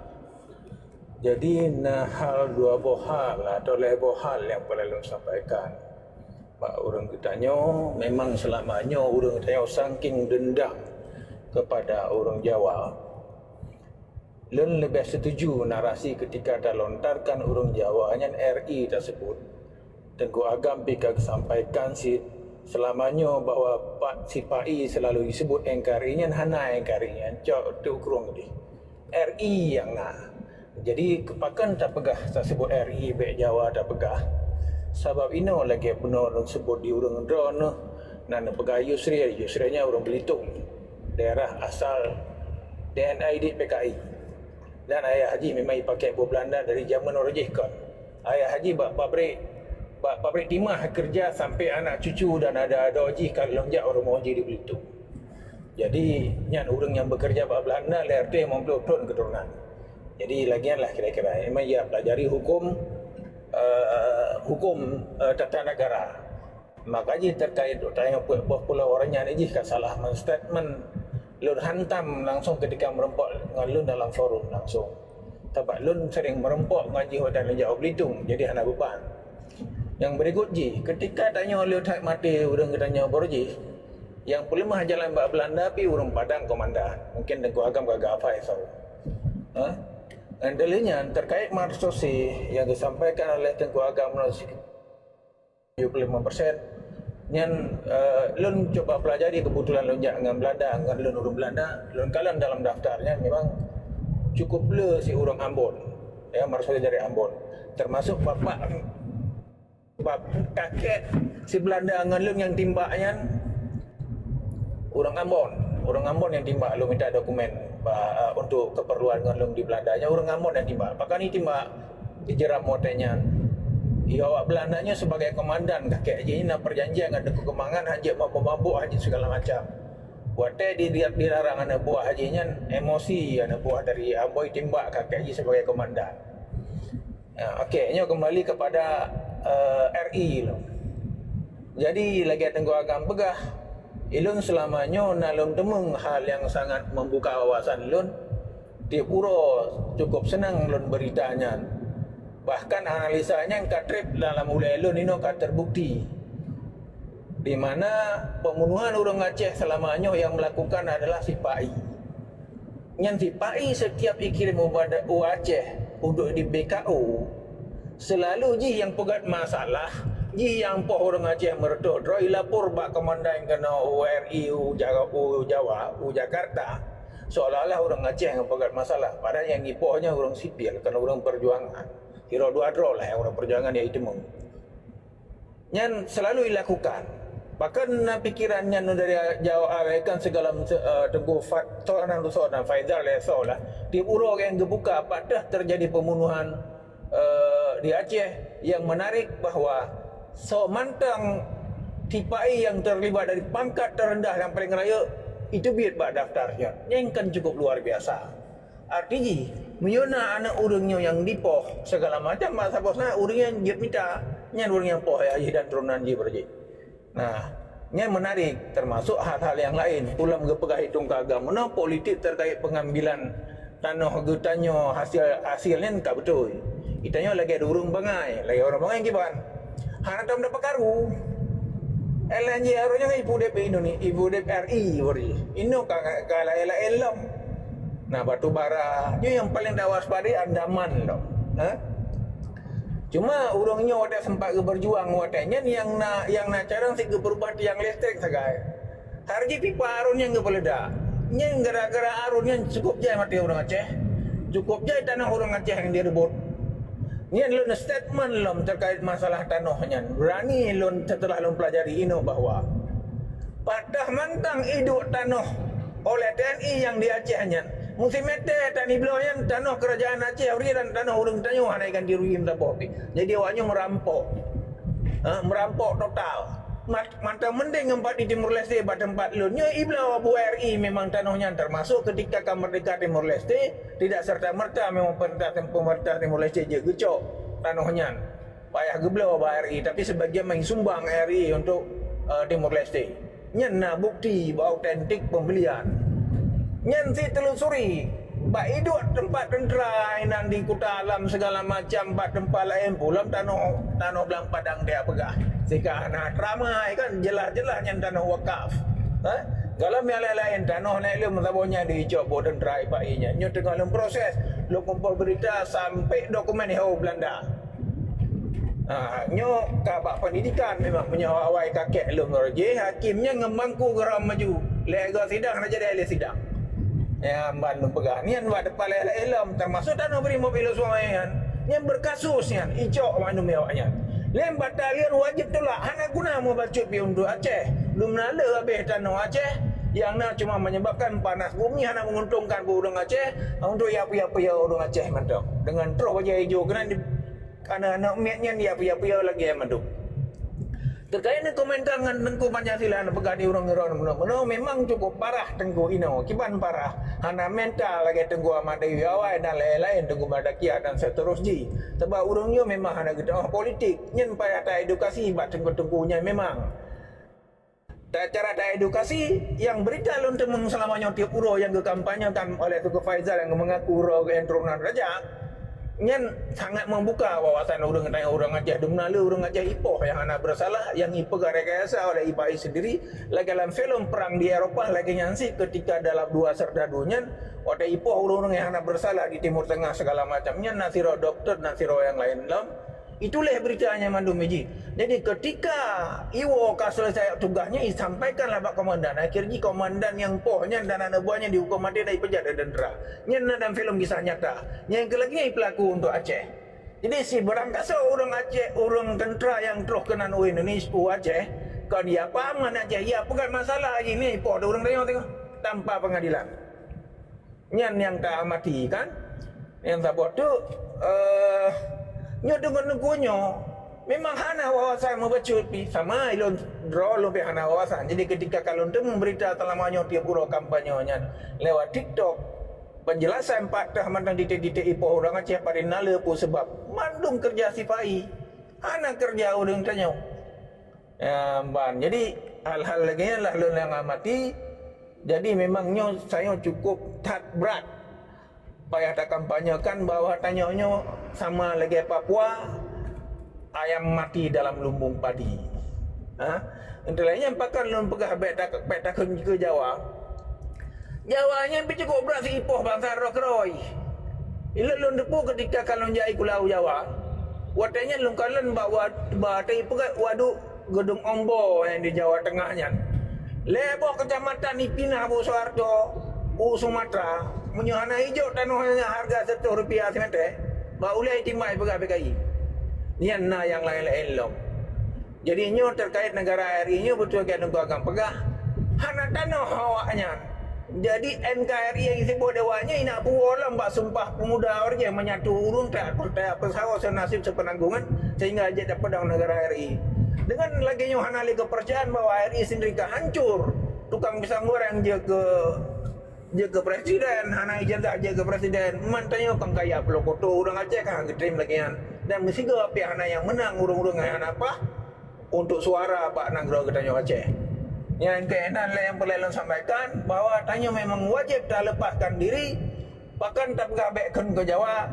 Jadi hal dua bohal atau lebih hal yang perlu lun sampaikan. Pak orang ketanya memang selamanya orang ketanya saking dendam kepada orang Jawa. Lun lebih setuju narasi ketika dah lontarkan orang Jawa hanya RI tersebut. Tengku Agam pika sampaikan selamanya bahawa si Pai selalu disebut NKRI-nya hana NKRI-nya cok tu kurung di RI yang nak. Jadi kepakan tak pegah tak sebut RI baik Jawa tak pegah. Sebab ino lagi benar sebut di urang drone nan pegah Yusri-nya orang Belitung. Daerah asal DNA di PKI. Dan ayah haji memang pakai buah Belanda dari zaman orang Jekon. Ayah haji pabrik timah kerja sampai anak cucu dan ada haji kalau lonjak orang haji di Belitung. Jadi nyan orang yang bekerja buat Belanda LRT memblokton keturunan. Jadi lagianlah kira-kira memang ia pelajari hukum tata negara. Makanya terkait tanya pulau orangnya ni jika salah statement lun hantam langsung ketika merempok dengan lun dalam forum langsung. Sebab lun sering merempok ngaji hotel Jawa Belitung jadi hana beban. Yang berikut ji, ketika tanya oleh tak mati orang ketanya borji, yang pelemah jalan bak Belanda pi urang Padang komandan. Mungkin Tengku Agam gagak apa tahu. Dan dalilnya terkait marsosi yang disampaikan oleh Tengku Agam 75%, yang lun coba pelajari kebetulan lun dengan Belanda, dengan lun urang Belanda, lun kalan dalam daftarnya memang cukup le si urang Ambon. Ya, marsosi dari Ambon. Termasuk bapak kakek si Belanda dengan lun yang timbaknya orang Ambon yang timbak lu minta dokumen untuk keperluan dengan lun di Belanda nya orang Ambon yang timbak. Apakah ni timbak dijeram motenya awak Belandanya sebagai komandan kakek haji ni nak perjanjian dengan Tengku Kemangan haji mabuk haji segala macam. Buatnya dilarang anak buah hajinya emosi anak buah dari Amboi timbak kakek haji sebagai komandan. Okey, kembali kepada RI lo. Jadi lagi Tengku Agam pegah ilun selamanya nalun temung hal yang sangat membuka wawasan ilun di pura cukup senang ilun beritanya. Bahkan analisanya yang katrip dalam ulai ilun ini terbukti di mana pembunuhan orang Aceh selamanya yang melakukan adalah si Pai. Yang si Pai setiap ikirim ubat Aceh untuk di BKO selalu ji yang pegat masalah ji yang poh orang Aceh meredok droi lapor bak komandan kena URI Jawa Jakarta seolah-olah orang Aceh yang pegat masalah padahal yang ipohnya orang sipil kena orang perjuangan kira dua draw lah yang orang perjuangan yang itu yang selalu dilakukan bahkan pikirannya dari Jawa kan segala Tengku Faktor dan Faizal lah di urang yang kebuka pada terjadi pembunuhan di Aceh yang menarik bahawa mantang tipai yang terlibat dari pangkat terendah yang paling raya itu biar bak daftarnya yang kan cukup luar biasa RTG menyona anak urangnya yang dipoh segala macam masa bosna urangnya dia minta nyan urang yang poh ya dan turunan dia berji. Nah, nya menarik termasuk hal-hal yang lain ulam gepegah hitung kagam mana politik terkait pengambilan tanah getanyo hasilnya tak betul. Itanya lagi ada urang bangai, lagi orang bangai kiban. Hana tam dapat karu. LNJ arahnya ibu DP Indonesia, ibu DPRI beri. Ino kala elam. Nah, batu bara, yang paling dah waspada Andaman loh. Cuma urangnya wadah sempat berjuang wadahnya yang nak carang si berubah tiang listrik sagai. Harga pipa arun yang gepeleda. Yang gara-gara arun yang cukup jaya mati orang Aceh. Cukup jaya tanah orang Aceh yang direbut. Ini lon statement lom terkait masalah tanahnya. Berani lon setelah lon pelajari ino bahwa patah mantang hidup tanah oleh TNI yang di Acehnya. Musim mete tani bloyan tanah kerajaan Aceh dan tanah urang tanyo hanaikan diruim tapopi. Jadi awaknya merampok total. Mantap mending empat di Timur Leste pada tempat lunnya iblau Abu RI memang tanahnya termasuk ketika kemerdekaan Timur Leste tidak serta-merta memang pemerintah Timur Leste je gecok tanahnya payah geblau Abu RI tapi sebagian mensumbang RI untuk Timur Leste nyana bukti bahwa autentik pembelian nyan si telusuri bak hidup tempat tentera inan di Kuta Alam segala macam bak tempat lain pulang tanah belang padang dia pegah sehingga nak ramai kan jelas-jelas yang tanah wakaf. Kalau yang lain tanah naik lu mentabonya di job boden try painya. Nyo tengah dalam proses lu kumpul berita sampai dokumen WHO Belanda. Nyo kabak pendidikan memang punya awai kakek lu ngerje hakimnya ngemangku geram maju. Lega sidang nak jadi ahli sidang. Ya ban pegah nian wa depan elem termasuk tanah Brimob Ilo Suamayan yang berkasusnya icok manum awaknya. Lem batalion wajib tolak. Hana guna mau bacut pi untuk Aceh. Belum nala habis tanah Aceh. Yang nak cuma menyebabkan panas bumi. Hana menguntungkan orang Aceh. Untuk ya-ya orang Aceh mantap. Dengan terus wajah hijau. Kerana anak miatnya dia ya-ya lagi yang mantap. Terkait dengan komentar dengan Tengku Pancasila pegadi orang-orang memang cukup parah Tengku Ino. Kiban parah. Hana mental lagi Tengku Ahmad Dewi Awai dan lain-lain Tengku Madakia dan seterusnya. Sebab orangnya memang hana kita politik. Nyen payah tak edukasi buat Tengku-tengkunya memang. Cara tak edukasi yang berita lontar selamanya tiap uro yang dikampanyekan oleh Tengku Faizal yang mengaku uro keentrunan raja. Nyen sangat membuka wawasan orang tanya orang Aceh Dumnala orang Aceh Ipoh yang anak bersalah yang Ipoh rekayasa oleh IPAI sendiri lagi dalam film perang di Eropah lagi nyansi ketika dalam dua serdadunya oleh Ipoh orang-orang yang anak bersalah di Timur Tengah segala macamnya nasiro dokter nasiro yang lain dalam itulah beritanya Mandu Meji. Jadi ketika Iwo selesai tugasnya disampaikanlah Pak Komandan akhirnya komandan yang pohnya dan anak buahnya dihukum mati dari penjara dendera nyena dalam film kisah nyata yang kelagi pelaku untuk Aceh. Jadi si berangkasa orang Aceh orang tentera yang terus kena Indonesia Aceh kalau dia paman Aceh ya bukan masalah ini poh ada orang tengok tanpa pengadilan nyen yang tak mati kan yang sabot tu nyo dengan negonyo memang hana wawasan membacut sama ilon draw lebih hana wawasan. Jadi ketika kalau tu memberita telamanya tiap pura kampanyenya lewat TikTok penjelasan patah mandang titik-titik Ipoh orang Aceh pada nala pun sebab mandung kerja sifai hana kerja orang tanya ban. Jadi hal-hal lagi lah yang amati. Jadi memangnya saya cukup tak berat payah tak kampanyekan bahwa tanyanya sama lagi Papua ayam mati dalam lumbung padi. Intinya pakan lun pegah peta ke Jawa. Jawanya cukup berat si Ipoh bangsa Rokroi. Ila lun depu ketika kalau jai kulau Jawa. Watanya lun kalan bawa batai pegah waduk gedung Ombo yang di Jawa Tengahnya. Lebo kecamatan Ipinah Bu Soeharto Sumatera menyuhana hijau tanahnya harga Rp1 semeter baulai timai pegah PKI nian na yang lain-lain lom. Jadi nyo terkait negara RI nyo betul kan negara agam pegah hana tanah awaknya. Jadi NKRI yang disebut dewanya ina puolam bak sumpah pemuda orangnya menyatu urung tak pesawat senasib sepenanggungan sehingga aja dapat dalam negara RI. Dengan lagi nyo hana lagi kepercayaan bahwa RI sendiri hancur tukang pisang goreng dia ke jaga presiden, hana ijazah jaga presiden. Mantanya kang kaya pulau koto urang Aceh kan getrim lagi kan. Dan mesti ke pihak hana yang menang urang-urang hana apa? Untuk suara Pak Nagro Gedanyo Aceh. Yang keenan lah yang perlu sampaikan bahwa tanya memang wajib tak lepaskan diri, bahkan tak gabekkan ke Jawa.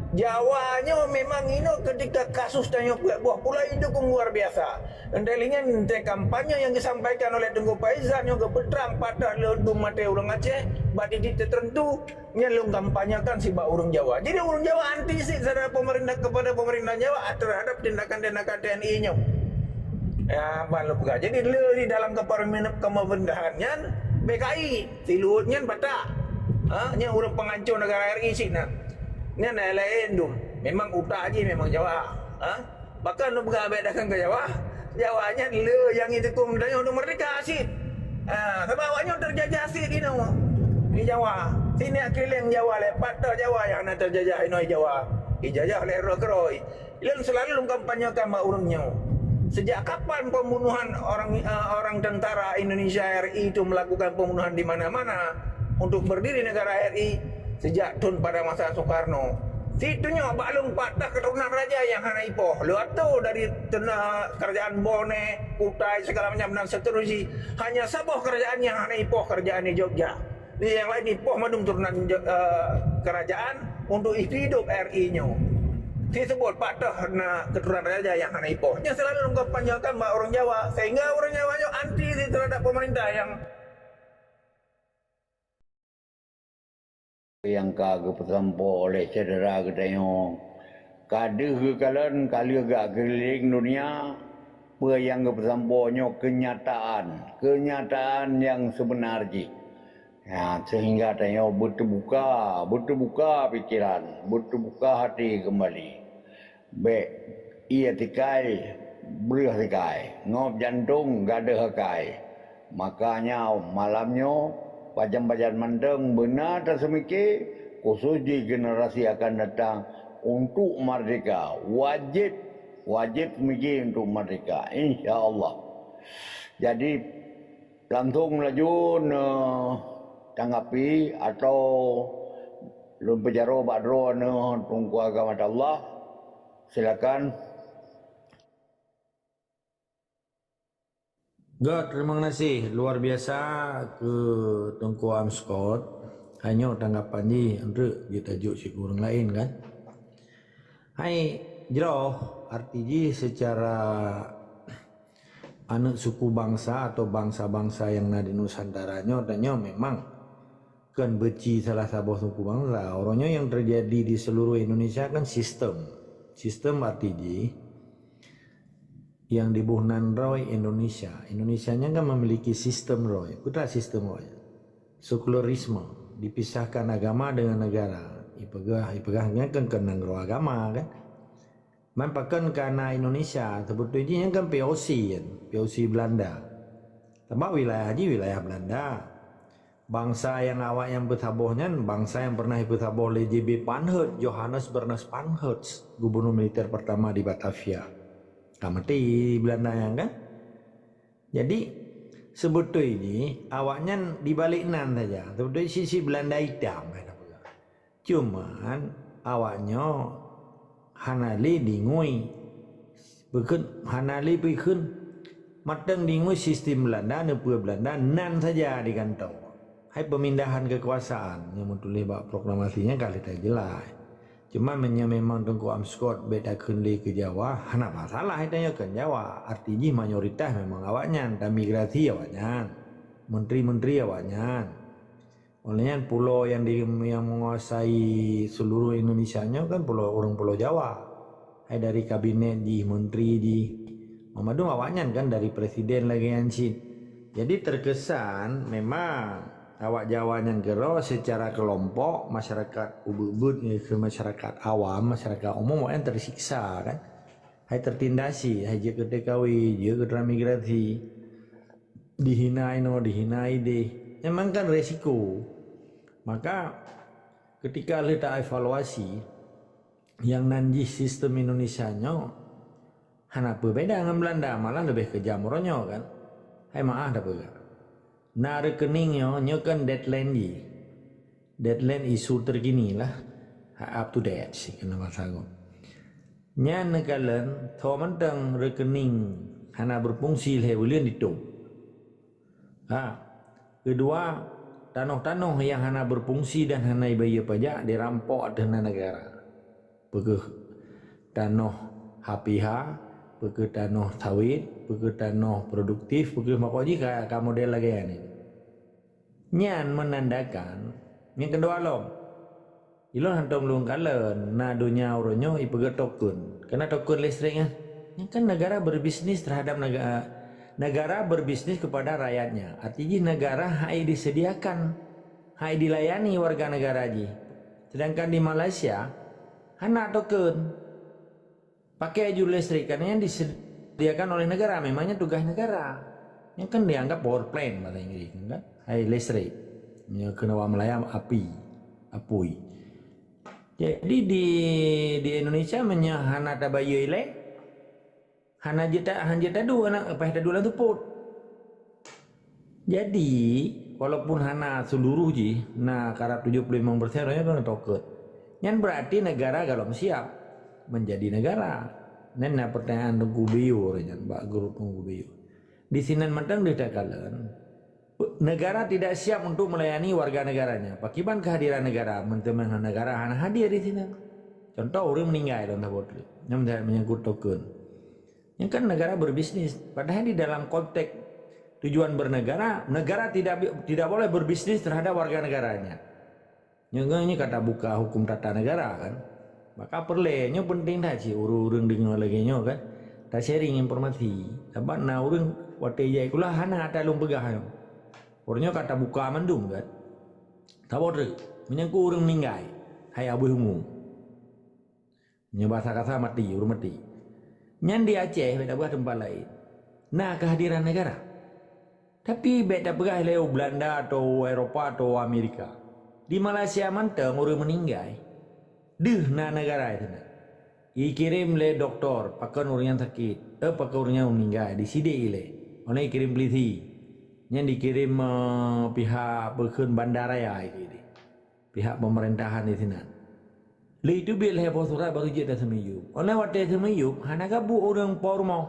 Jawanya memang ini ketika kasus tanya buah pula itu luar biasa. Endalinya nanti kampanye yang disampaikan oleh Tengku Faizan yang kebetrang patah ledum mati orang Aceh, badi tertentu nyelung kampanyakan si bak orang Jawa. Jadi orang Jawa anti sih secara pemerintah kepada pemerintah Jawa terhadap tindakan-tindakan TNI-nya. Ya, balu pega. Jadi di dalam pemerintahannya BKI, tiluhnya batak. Nya orang pengancur negara RI sih nah. Ini lain tu. Memang utak aja memang Jawa. Bahkan lu pega bedakan ke Jawa. Jawanya le yang itu kumdanya untuk merdeka sih. Sebab awaknya terjajah sih di Jawa. Sini keliling Jawa lepat Jawa yang nak terjajah inoi Jawa. Ijazah oleh Rokroi. Ilan selalu kampanyekan mak urangnya. Sejak kapan pembunuhan orang tentara Indonesia RI itu melakukan pembunuhan di mana-mana untuk berdiri negara RI? Sejak tun pada masa Soekarno. Situnya balung patah keturunan raja yang hana ipoh. Lihat tu dari kerajaan Bone, Kutai segala macam dan seterusnya. Hanya sebuah kerajaan yang hana ipoh, kerajaan di Jogja. Yang lain ipoh madung turunan kerajaan untuk hidup RI-nya. Disebut patah keturunan raja yang hana ipoh. Yang selalu mengkampanyekan orang Jawa sehingga orang Jawa anti terhadap pemerintah yang kagak pesampo oleh cedera katanya kada ke kali agak keliling dunia apa yang ke pesamponyo kenyataan yang sebenarnya ya, sehingga tanya berterbuka pikiran, berterbuka hati kembali baik ia tikai berah tikai ngop jantung gada hakai makanya malamnya Pajan-pajan mandeng benar dan semikir khusus di generasi akan datang untuk merdeka. Wajib semikir untuk merdeka. InsyaAllah. Jadi langsung laju tanggapi atau lun pejaro badro tunggu agama Allah. Silakan. God, terima kasih luar biasa ke Tengku Amskot. Hanya tanggapan ni untuk kita tajuk si orang lain kan. Hai jeroh arti secara anak suku bangsa atau bangsa-bangsa yang ada di Nusantaranya tanya memang kan beci salah satu suku bangsa. Orangnya yang terjadi di seluruh Indonesia kan sistem arti yang dibuhnan roy Indonesia. Indonesianya kan memiliki sistem roy. Putra sistem roy. Sekularisme, dipisahkan agama dengan negara. Ipegahnya kan kenang roh agama kan. Mampakan karena Indonesia sebetulnya kan POC kan, POC Belanda. Tambah wilayah Belanda. Bangsa yang awak yang bertabuhnya, bangsa yang pernah bertabuh oleh JB Panhert, Johannes Berners Panhert, gubernur militer pertama di Batavia. Kamati Belanda yang kan. Jadi sebetulnya awaknya dibalikan saja. Sebetulnya sisi Belanda hitam. Cuman awaknya hanali dingui. Bukan hanali bikin matang dingui sistem Belanda, nepua Belanda nan saja di kantong. Hai pemindahan kekuasaan yang menulis bak proklamasinya kali tak jelas. Cuma memang Tengku Amskot beda kendi ke Jawa, hana masalah itanya ke Jawa. Artinya mayoritas memang awaknya, dan migrasi awaknya, menteri-menteri awaknya. Olehnya pulau yang menguasai seluruh Indonesianya kan orang pulau Jawa. Hai dari kabinet di menteri di Mamadung awaknya kan dari presiden lagi yang sih. Jadi terkesan memang awak Jawa yang gero secara kelompok masyarakat ubud ke masyarakat awam, masyarakat umum yang tersiksa kan. Hai tertindasi, hai je ketekawi, je ketramigrasi. Dihinai deh. Memang kan resiko. Maka ketika kita evaluasi yang nanti sistem Indonesianya hana berbeda dengan Belanda, malah lebih kejam orangnya kan. Hai maaf dah pega. Na rekeningnya kan deadline di deadline isu terkini lah, up to date sih kena bahasa aku. Nya negalen tho mentang rekening hana berfungsi le bulian itu. Kedua, tanah-tanah yang hana berfungsi dan hana bayar pajak dirampok dengan negara. Pegeh tanah HPH, pegeh tanah sawit, pegeh tanah produktif, pegeh makoji ka model lagi ni. Nyan menandakan yang kedua long. Ilon hantam lung kalen na dunia uronyo ipegeh token. Karena token listrik kan negara berbisnis terhadap negara berbisnis kepada rakyatnya. Artinya negara hai disediakan, hai dilayani warga negara ji. Sedangkan di Malaysia hana token pakai aju listrik karena yang disediakan oleh negara, memangnya tugas negara. Yang kan dianggap power plant bahasa Inggris kan, hai listrik. Nya kena melayam apui. Jadi di Indonesia hana tabayu ile hana jeta dua anak apa dua tu pot. Jadi walaupun hana seluruh ji na karap 75% orangnya kan toket. Yang berarti negara kalau siap menjadi negara. Nen pertanyaan tunggu biu orangnya Mbak Guru tunggu biu. Di sini mentang ditakalan negara tidak siap untuk melayani warga negaranya. Pakiban kehadiran negara, teman-teman negara hana hadir di sini. Contoh orang meninggal dalam tabot, yang menyangkut token. Yang kan negara berbisnis, padahal di dalam konteks tujuan bernegara, negara tidak boleh berbisnis terhadap warga negaranya. Yang ini kata buka hukum tata negara kan. Maka perlenya penting dah sih urang dengan lagi nyo kan. Tak sharing informasi. Sebab na urang watejai kula hana ada lung pegah. Orangnya kata buka mendung kan. Tahu tu, menyangkut orang meninggal, hai abu umum. Bahasa kata mati, orang mati. Nyan di Aceh, beda buat tempat lain. Nah kehadiran negara. Tapi beda pegah leo Belanda atau Eropa atau Amerika. Di Malaysia manteng orang meninggal. Na negara itu nak. Ikirim le doktor, pakai orang yang sakit, pakai orang yang meninggal. Di sini le, orang kirim polisi. Yang dikirim pihak berkun bandaraya ini, pihak pemerintahan di sini. Li itu bil heboh surat baru jadi semiyup. Oleh waktu semiyup, hana gabu orang pormo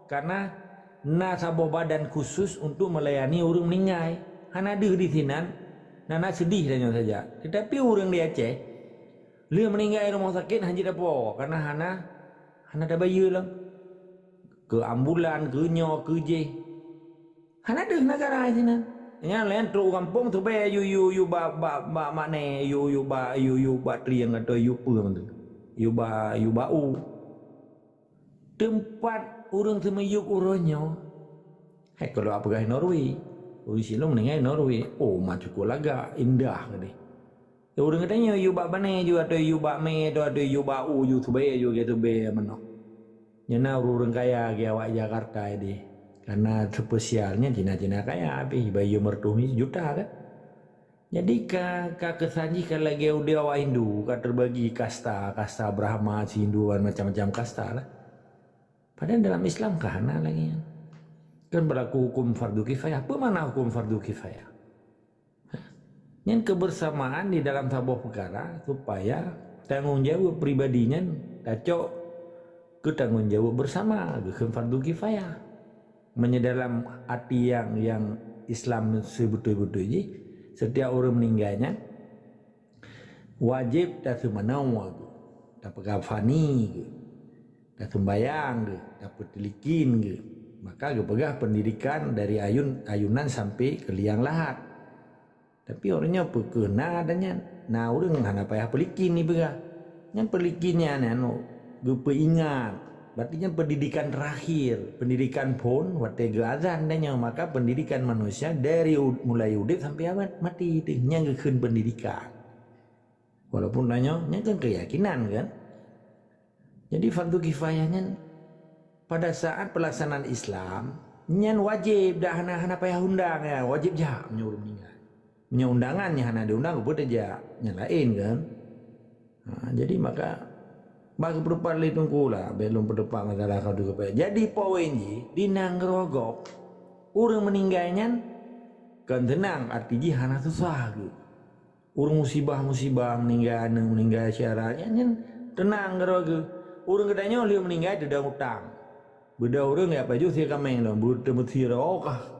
karena na sabuh badan khusus untuk melayani orang meninggal. Hana di sini, nana sedih saja saja. Tetapi orang di Aceh, dia meninggal di rumah sakit hanya apa? Karena hana ada bayi lah, ke ambulan, ke nyo, ke je. Hana ada negara ini nan. Yang lain teruk kampung tu bay you ba makne you ba triang atau you apa tu. You bau. Tempat orang semeyuk uronyo. Hai kalau apa gay Norway. Uri silong meninggal Norway. Oh macam laga indah kali. Orang katanya you ba bane you atau you ba me atau you bau you tu bay you gitu bay mana. Nyana orang kaya ke awak Jakarta ini. Karena spesialnya Cina-Cina kaya habis bayi mertumi juta kan. Jadi kesanji kalau lagi dia awak Hindu terbagi kasta Brahma, Hinduan macam-macam kasta lah. Padahal dalam Islam kahana lagi kan berlaku hukum fardu kifayah. Apa mana hukum fardu kifayah? Yang kebersamaan di dalam sebuah perkara supaya tanggung jawab pribadinya cocok ke tanggung jawab bersama hukum fardu kifayah. Menyedalam hati yang Islam sebetul-betulnya setiap orang meninggalnya wajib tak semanawa tak pegafani tak sembayang tak petilikin maka pegah pendidikan dari ayunan sampai ke liang lahat. Tapi orangnya pekena adanya nah orang hana payah pelikin ni pegah yang pelikinnya gupe ingat. Berarti pendidikan terakhir, pendidikan pun waktu azan danya maka pendidikan manusia dari mulai udip sampai mati itu nyanggeun pendidikan. Walaupun nanya kan keyakinan kan. Jadi fardu kifayahnya pada saat pelaksanaan Islam nyan wajib dah hana payah undang ya, wajib jah menyuruh meninggal. Nya undangannya hana diundang kepada jah nyalain kan. Nah, jadi maka bagi perdepan li tunggu lah, belum perdepan masalah kau juga. Jadi poin di Nanggrogok, orang meninggalnya kan tenang, artinya hana susah gitu. Urang musibah-musibah meninggal syaratnya nyen tenang geroge. Urang gedanya dia meninggal ada utang. Beda urang ya baju sia kameng lo bute mutira okah.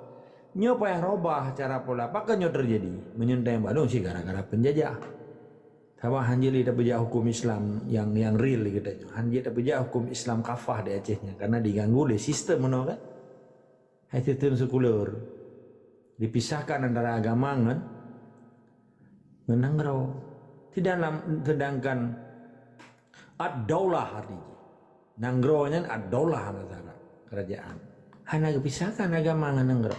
Nyo payah robah cara pola pakai nyo terjadi menyenteng Bandung sih gara-gara penjajah. Sama hanjili tak beja hukum Islam yang real gitu. Hanjili tak beja hukum Islam kafah di Acehnya karena diganggu oleh sistem kan. Hai sistem sekuler. Dipisahkan antara agama kan. Menanggro. Sedangkan ad-daulah artinya. Nanggronya ad-daulah masalah kerajaan. Hanya dipisahkan agama dengan nanggro.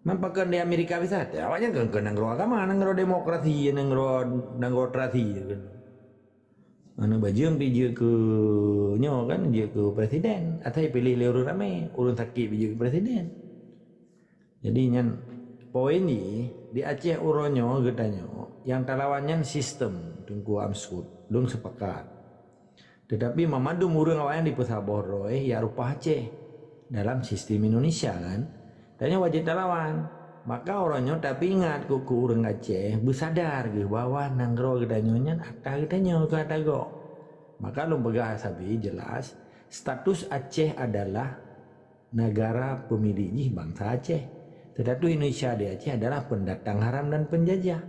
Mampakan di Amerika bisa, ya awalnya ke nanggro agama, nanggro demokrasi, nanggro trasi kan. Anu bajeng pijak ke nyo kan, dia ke presiden, atau pilih lewat ramai, urun sakit pijak ke presiden. Jadi nyan poin ni di Aceh uronyo getanyo, yang talawannya sistem tunggu amskut, dong sepakat. Tetapi mamadu murung awalnya di pesabor ya rupa Aceh dalam sistem Indonesia kan. Tanya wajib talawan. Maka orangnya tapi ingat kuku urang Aceh bersadar ke bahwa nanggro gedanyonya atas gedanyo ke atago. Maka lu pegah sabi jelas status Aceh adalah negara pemilih bangsa Aceh. Tetapi Indonesia di Aceh adalah pendatang haram dan penjajah.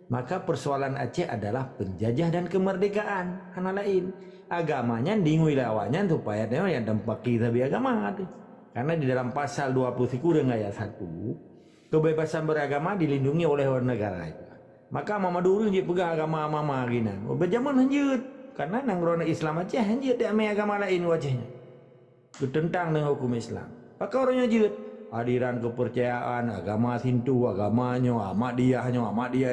Maka persoalan Aceh adalah penjajah dan kemerdekaan. Hana lain agamanya dingui lawannya supaya dia yang tempat kita agama tu. Karena di dalam pasal 20 dengan ayat 1 kebebasan beragama dilindungi oleh negara itu. Maka mama dulu dia pegang agama mama gina. Berjaman hanjut karena nangrona Islam Aceh hanjut dia ambil agama lain wajahnya. Bertentang dengan hukum Islam. Maka orangnya jut aliran kepercayaan agama Hindu agamanya Ahmadiyah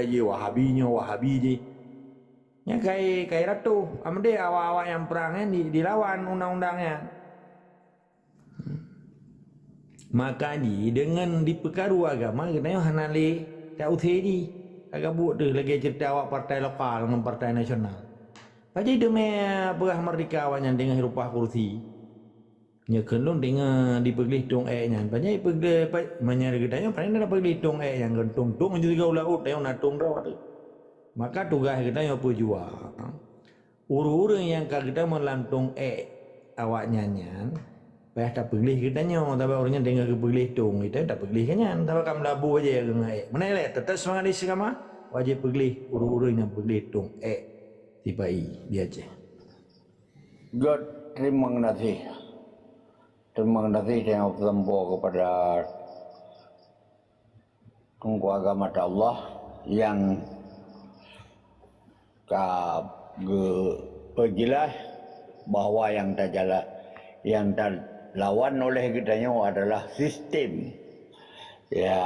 je Wahabinyo Wahabi je. Ya kayak ratu amde awak-awak yang perangnya dilawan undang-undangnya. Maka ni dengan dipekaru agama katanya hanale tak uthedi agak buat tu lagi cerita awak partai lokal dengan partai nasional. Pagi demi perah merdeka awaknya dengan rupah kursi. Nya kendung dengan dipeglis tung nya. Pagi peglis menyar katanya paling dah peglis tung yang gentung tung juga laut yang natung rawat tu. Maka tugas kita apa jua. Uru-uru yang kita melantung awaknya nyan. Payah tak peglis kitanya, tapi orangnya dengar ke peglis tung, kita tak peglis kanyan, tapi kamu labu aja yang mengaik. Mana leh, tetap semangat di segama, wajib peglis, uru-uru yang peglis tung, tipai di Aceh. God, terima kasih. Terima kasih yang bertempur kepada tunggu agama Allah yang berjelas bahawa yang terjalan, yang lawan oleh kitanya adalah sistem. Ya,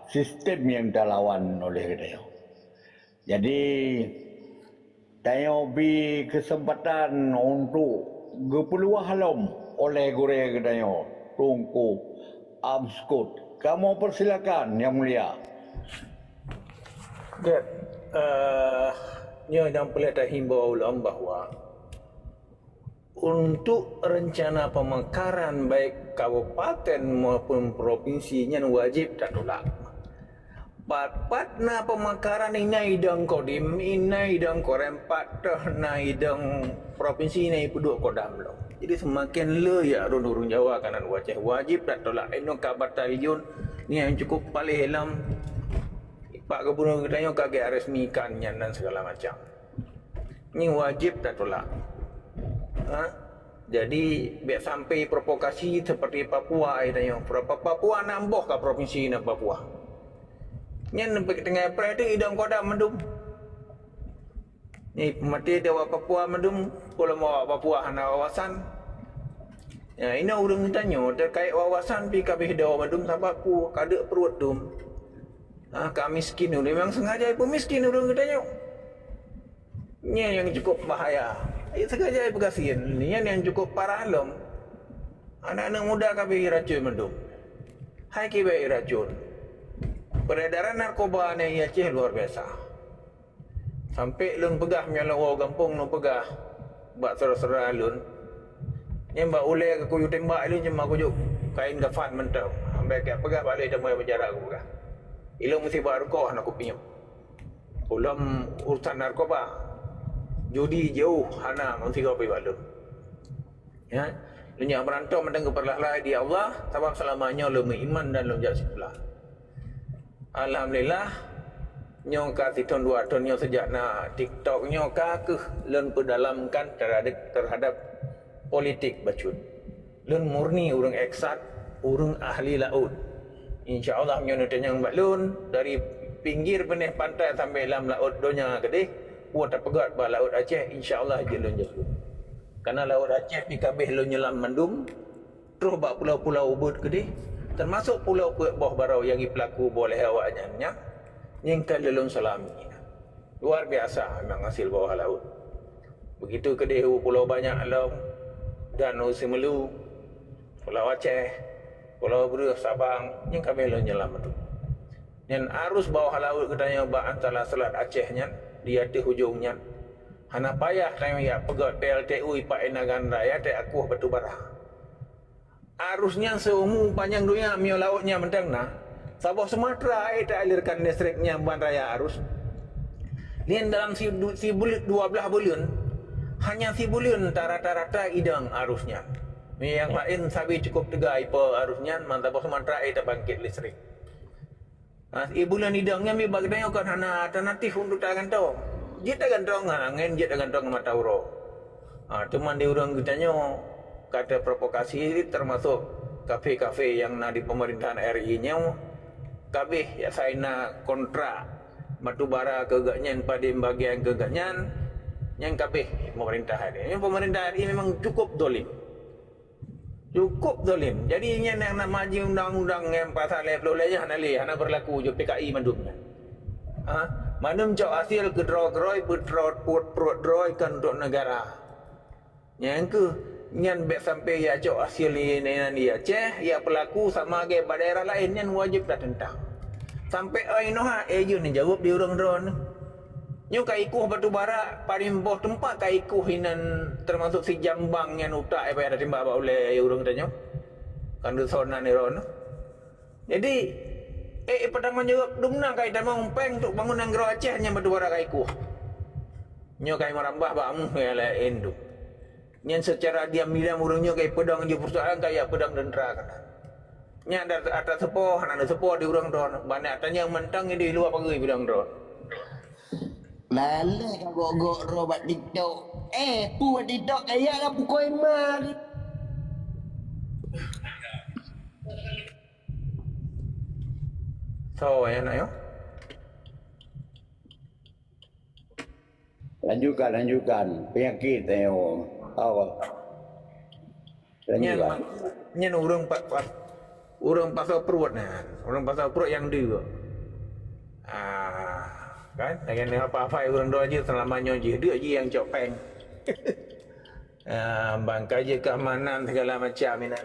sistem yang terlawan oleh kitanya. Jadi, tanya bi kesempatan untuk berpeluang halam oleh gure kitanya. Tungku amskut. Kamu persilakan yang mulia. Dad, yang perlu kita himbau ulang bahawa untuk rencana pemekaran baik kabupaten maupun provinsinya wajib tak tolak. Pat-patna pemekaran ini idang kodim, ini idang korempat, na idang provinsi ini puduk kodam lo. Jadi semakin le ya urung Jawa kanan wajib tak tolak. Ino ka batalion ni yang cukup paling helam. Pak Gubernur katanya kagak resmikannya dan segala macam. Ini wajib tak tolak. Jadi biar sampai provokasi seperti Papua itu, Papua nambah ke provinsi na Papua. Nyan tengah April itu idang kodam mendum. Ni mati dewa Papua mendum, kalau mau Papua hana wawasan. Ya ini urang tanya terkait wawasan pi kabeh dewa mendum sa Papua kada perut dum. Kami miskin ni memang sengaja pun miskin urang tanya. Ni yang cukup bahaya. Sengaja berkasihan. Ini yang cukup parah lom. Anak-anak muda kabeh racun mendung. Hai kibai racun. Peredaran narkoba ni Aceh luar biasa. Sampai lun pegah menyala orang kampung lun pegah. Buat sera-sera lun. Yang mbak ulai ke kuyu tembak lun cuma kuyu kain kafan mentau. Sampai kat pegah balik temui penjara aku pegah. Ilmu mesti buat rukah nak aku pinjam. Ulam urusan narkoba. Judi jauh hana mesti kau pergi balum. Ya. Dunia merantau mendengar perlahan di Allah sebab selamanya lu iman dan lu jadi sebelah. Alhamdulillah nyong ka tahun 2 tahun nyong sejak na TikTok nyong ka ke lun perdalamkan terhadap politik bacut. Lun murni urang eksat, urang ahli laut. Insya-Allah nyong tanya balun dari pinggir benih pantai sampai dalam laut donya gede, kuat pegat ba laut Aceh insya-Allah je lun jalu. Karena laut Aceh pikabeh lun nyelam mendung, terus ba pulau-pulau ubud gede, termasuk pulau bawah barau yang pelaku boleh awaknya yang kalelun salami. Luar biasa memang hasil bawah laut. Begitu ke pulau banyak alam, Danau Semelu, Pulau Aceh, Pulau Beruh, Sabang, yang kami nyelam itu. Dan arus bawah laut katanya antara Selat Acehnya, di atas hujungnya. Hana payah kami ya pegat PLTU Ipak Enagan Raya, te aku batu bara. Arusnya seumur panjang dunia, mio lautnya mentang nah. Sabah Sumatera tak alirkan listriknya ban raya arus. Lian dalam si 12 bulan, hanya si bulan rata-rata idang arusnya. Yang lain sabi cukup 3 ipa arusnya, mantap Sumatera tak bangkit listrik. Bulan idangnya mi bagdanya kan hana alternatif untuk tak gantong. Jit tak gantong angin, jit tak gantong mata uro. Cuman di urang kitanya kata provokasi termasuk kafe-kafe yang di pemerintahan RI-nya kabeh ya saina kontra batubara keganyan pada bagian keganyan yang kabeh pemerintahan ini. Pemerintahan ini memang cukup dolim. Cukup dolim. Jadi yang nak maju undang-undang yang pasal lolehnya hana berlaku je PKI mandumnya. Mandum cok hasil kedroi perut droi kan untuk negara. Yang ke nyan bet sampai ya cok hasil ni Aceh ya pelaku sama ke daerah lain yang wajib dah tentang. Sampai ainoha ejo ni jawab di urang drone. Nyo kaikuh batu bara paling boh tempat kaikuh hinan termasuk si Jambang yang utak apa ada timbak oleh urang tanya. Kan sona ni ron. Jadi padang menjawab dumna kai tamang umpeng untuk bangun negara Aceh nya batu bara kaikuh. Nyo kai marambah bamu ya endu. Nyen secara diam-diam urangnya kai pedang je persoalan kaya pedang dendera kan. Nya ada atas sepoh, ada sepoh di urang don. Banyak tanya mentang di luar pagai bilang don. Lala kan gok-gok robat TikTok. Buat TikTok kayak lah pukul emak. So, ya nak yo. Lanjutkan. Penyakit yo. Tahu. Lanjutkan. Nyen urang pasal perut nah. Urang pasal perut yang dia. Kan dengan apa-apa urang doa je selamanya je dia je yang cok peng. Bangkai je keamanan segala macam ini.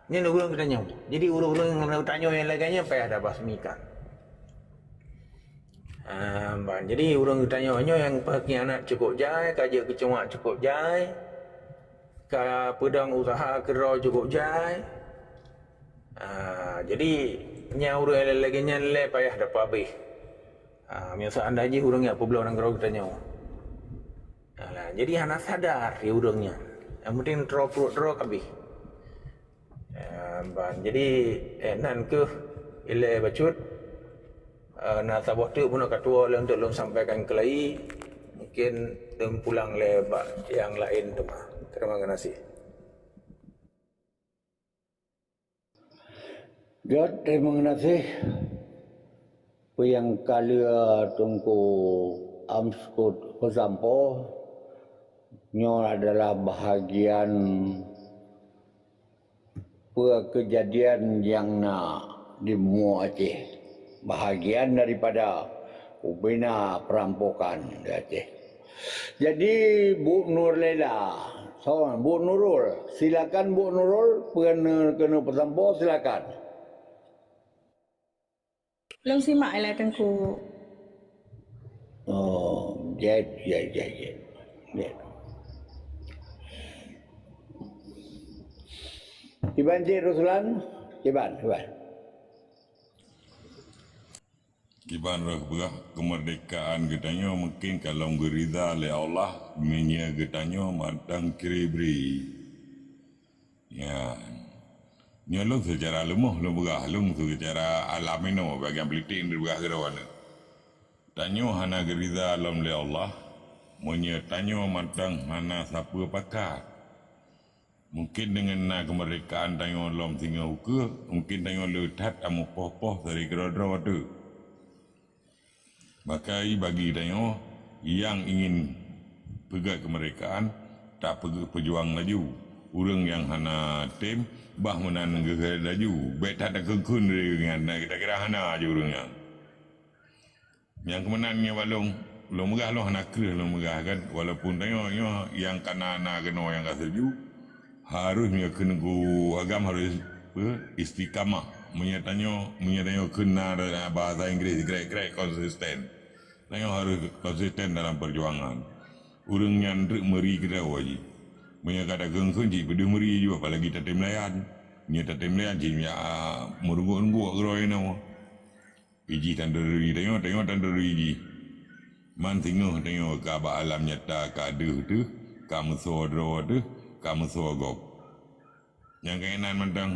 Ni urang kita tanya. Jadi urang-urang yang tanya yang lainnya payah dah basmikan. Jadi urang tanya yang pengkhianat cukup jai, kerja kecuma cukup jai. Ka pedang usaha kerau cukup jai. Jadi nya urang lagi nya le payah dapat habis. Biasa anda je urangnya apa belah orang kerau tanya. Jadi hana sadar ya urangnya. Yang penting terus habis. Jadi nan ke ile bacut na sabah tu pun ketua le untuk long sampaikan ke lai mungkin dem pulang le yang lain tu mah. Terima kasih. God, terima kasih. Yang kalia tungku amskut pesampo nyo adalah bahagian kejadian yang di Muar Aceh. Bahagian daripada ubina perampokan di Aceh. Jadi Bu Nur Lela, Bu Nurul, silakan Bu Nurul, kena pesampo silakan. Long simak lah tengku. Ya. Iban Cik Ruslan, Iban. Kiban roh berah kemerdekaan getanya mungkin kalau gerida oleh Allah dunia getanya matang kiri-beri. Ya. Nyolong secara lumah lo berah lung secara alamino bagian politik di berah gerawana. Tanyo hana gerida alam oleh Allah. Monya tanyo matang hana siapa pakat. Mungkin dengan kemerdekaan tanyo alam tinggal uka, mungkin tanyo letat amu poh-poh dari geradra tu. Maka bagi tanyo yang ingin pegat kemerdekaan tak pejuang laju. Orang yang hana tem bah menan negara laju. Baik tak ada kekun dengan kita kira hana aja orangnya. Yang kemenannya walong lo megah lo hana kerah lo megah kan, walaupun tanyo yang kana kena yang kaselju harusnya kena go agam harus istiqamah. Menyatanyo kena bahasa Inggeris great konsisten. Tanyo harus konsisten dalam perjuangan. Urang yang meri kita wajib. Menyakada gengkun ji bedu meri juga apalagi tatem layan. Nya tatem layan ji nya murunggu groi nama. Iji tanduri tanyo tanduri ji. Man tinguh tanyo ka ba alam nyata ka deuh tu, ka muso dro tu, ka muso gok. Yang kainan mentang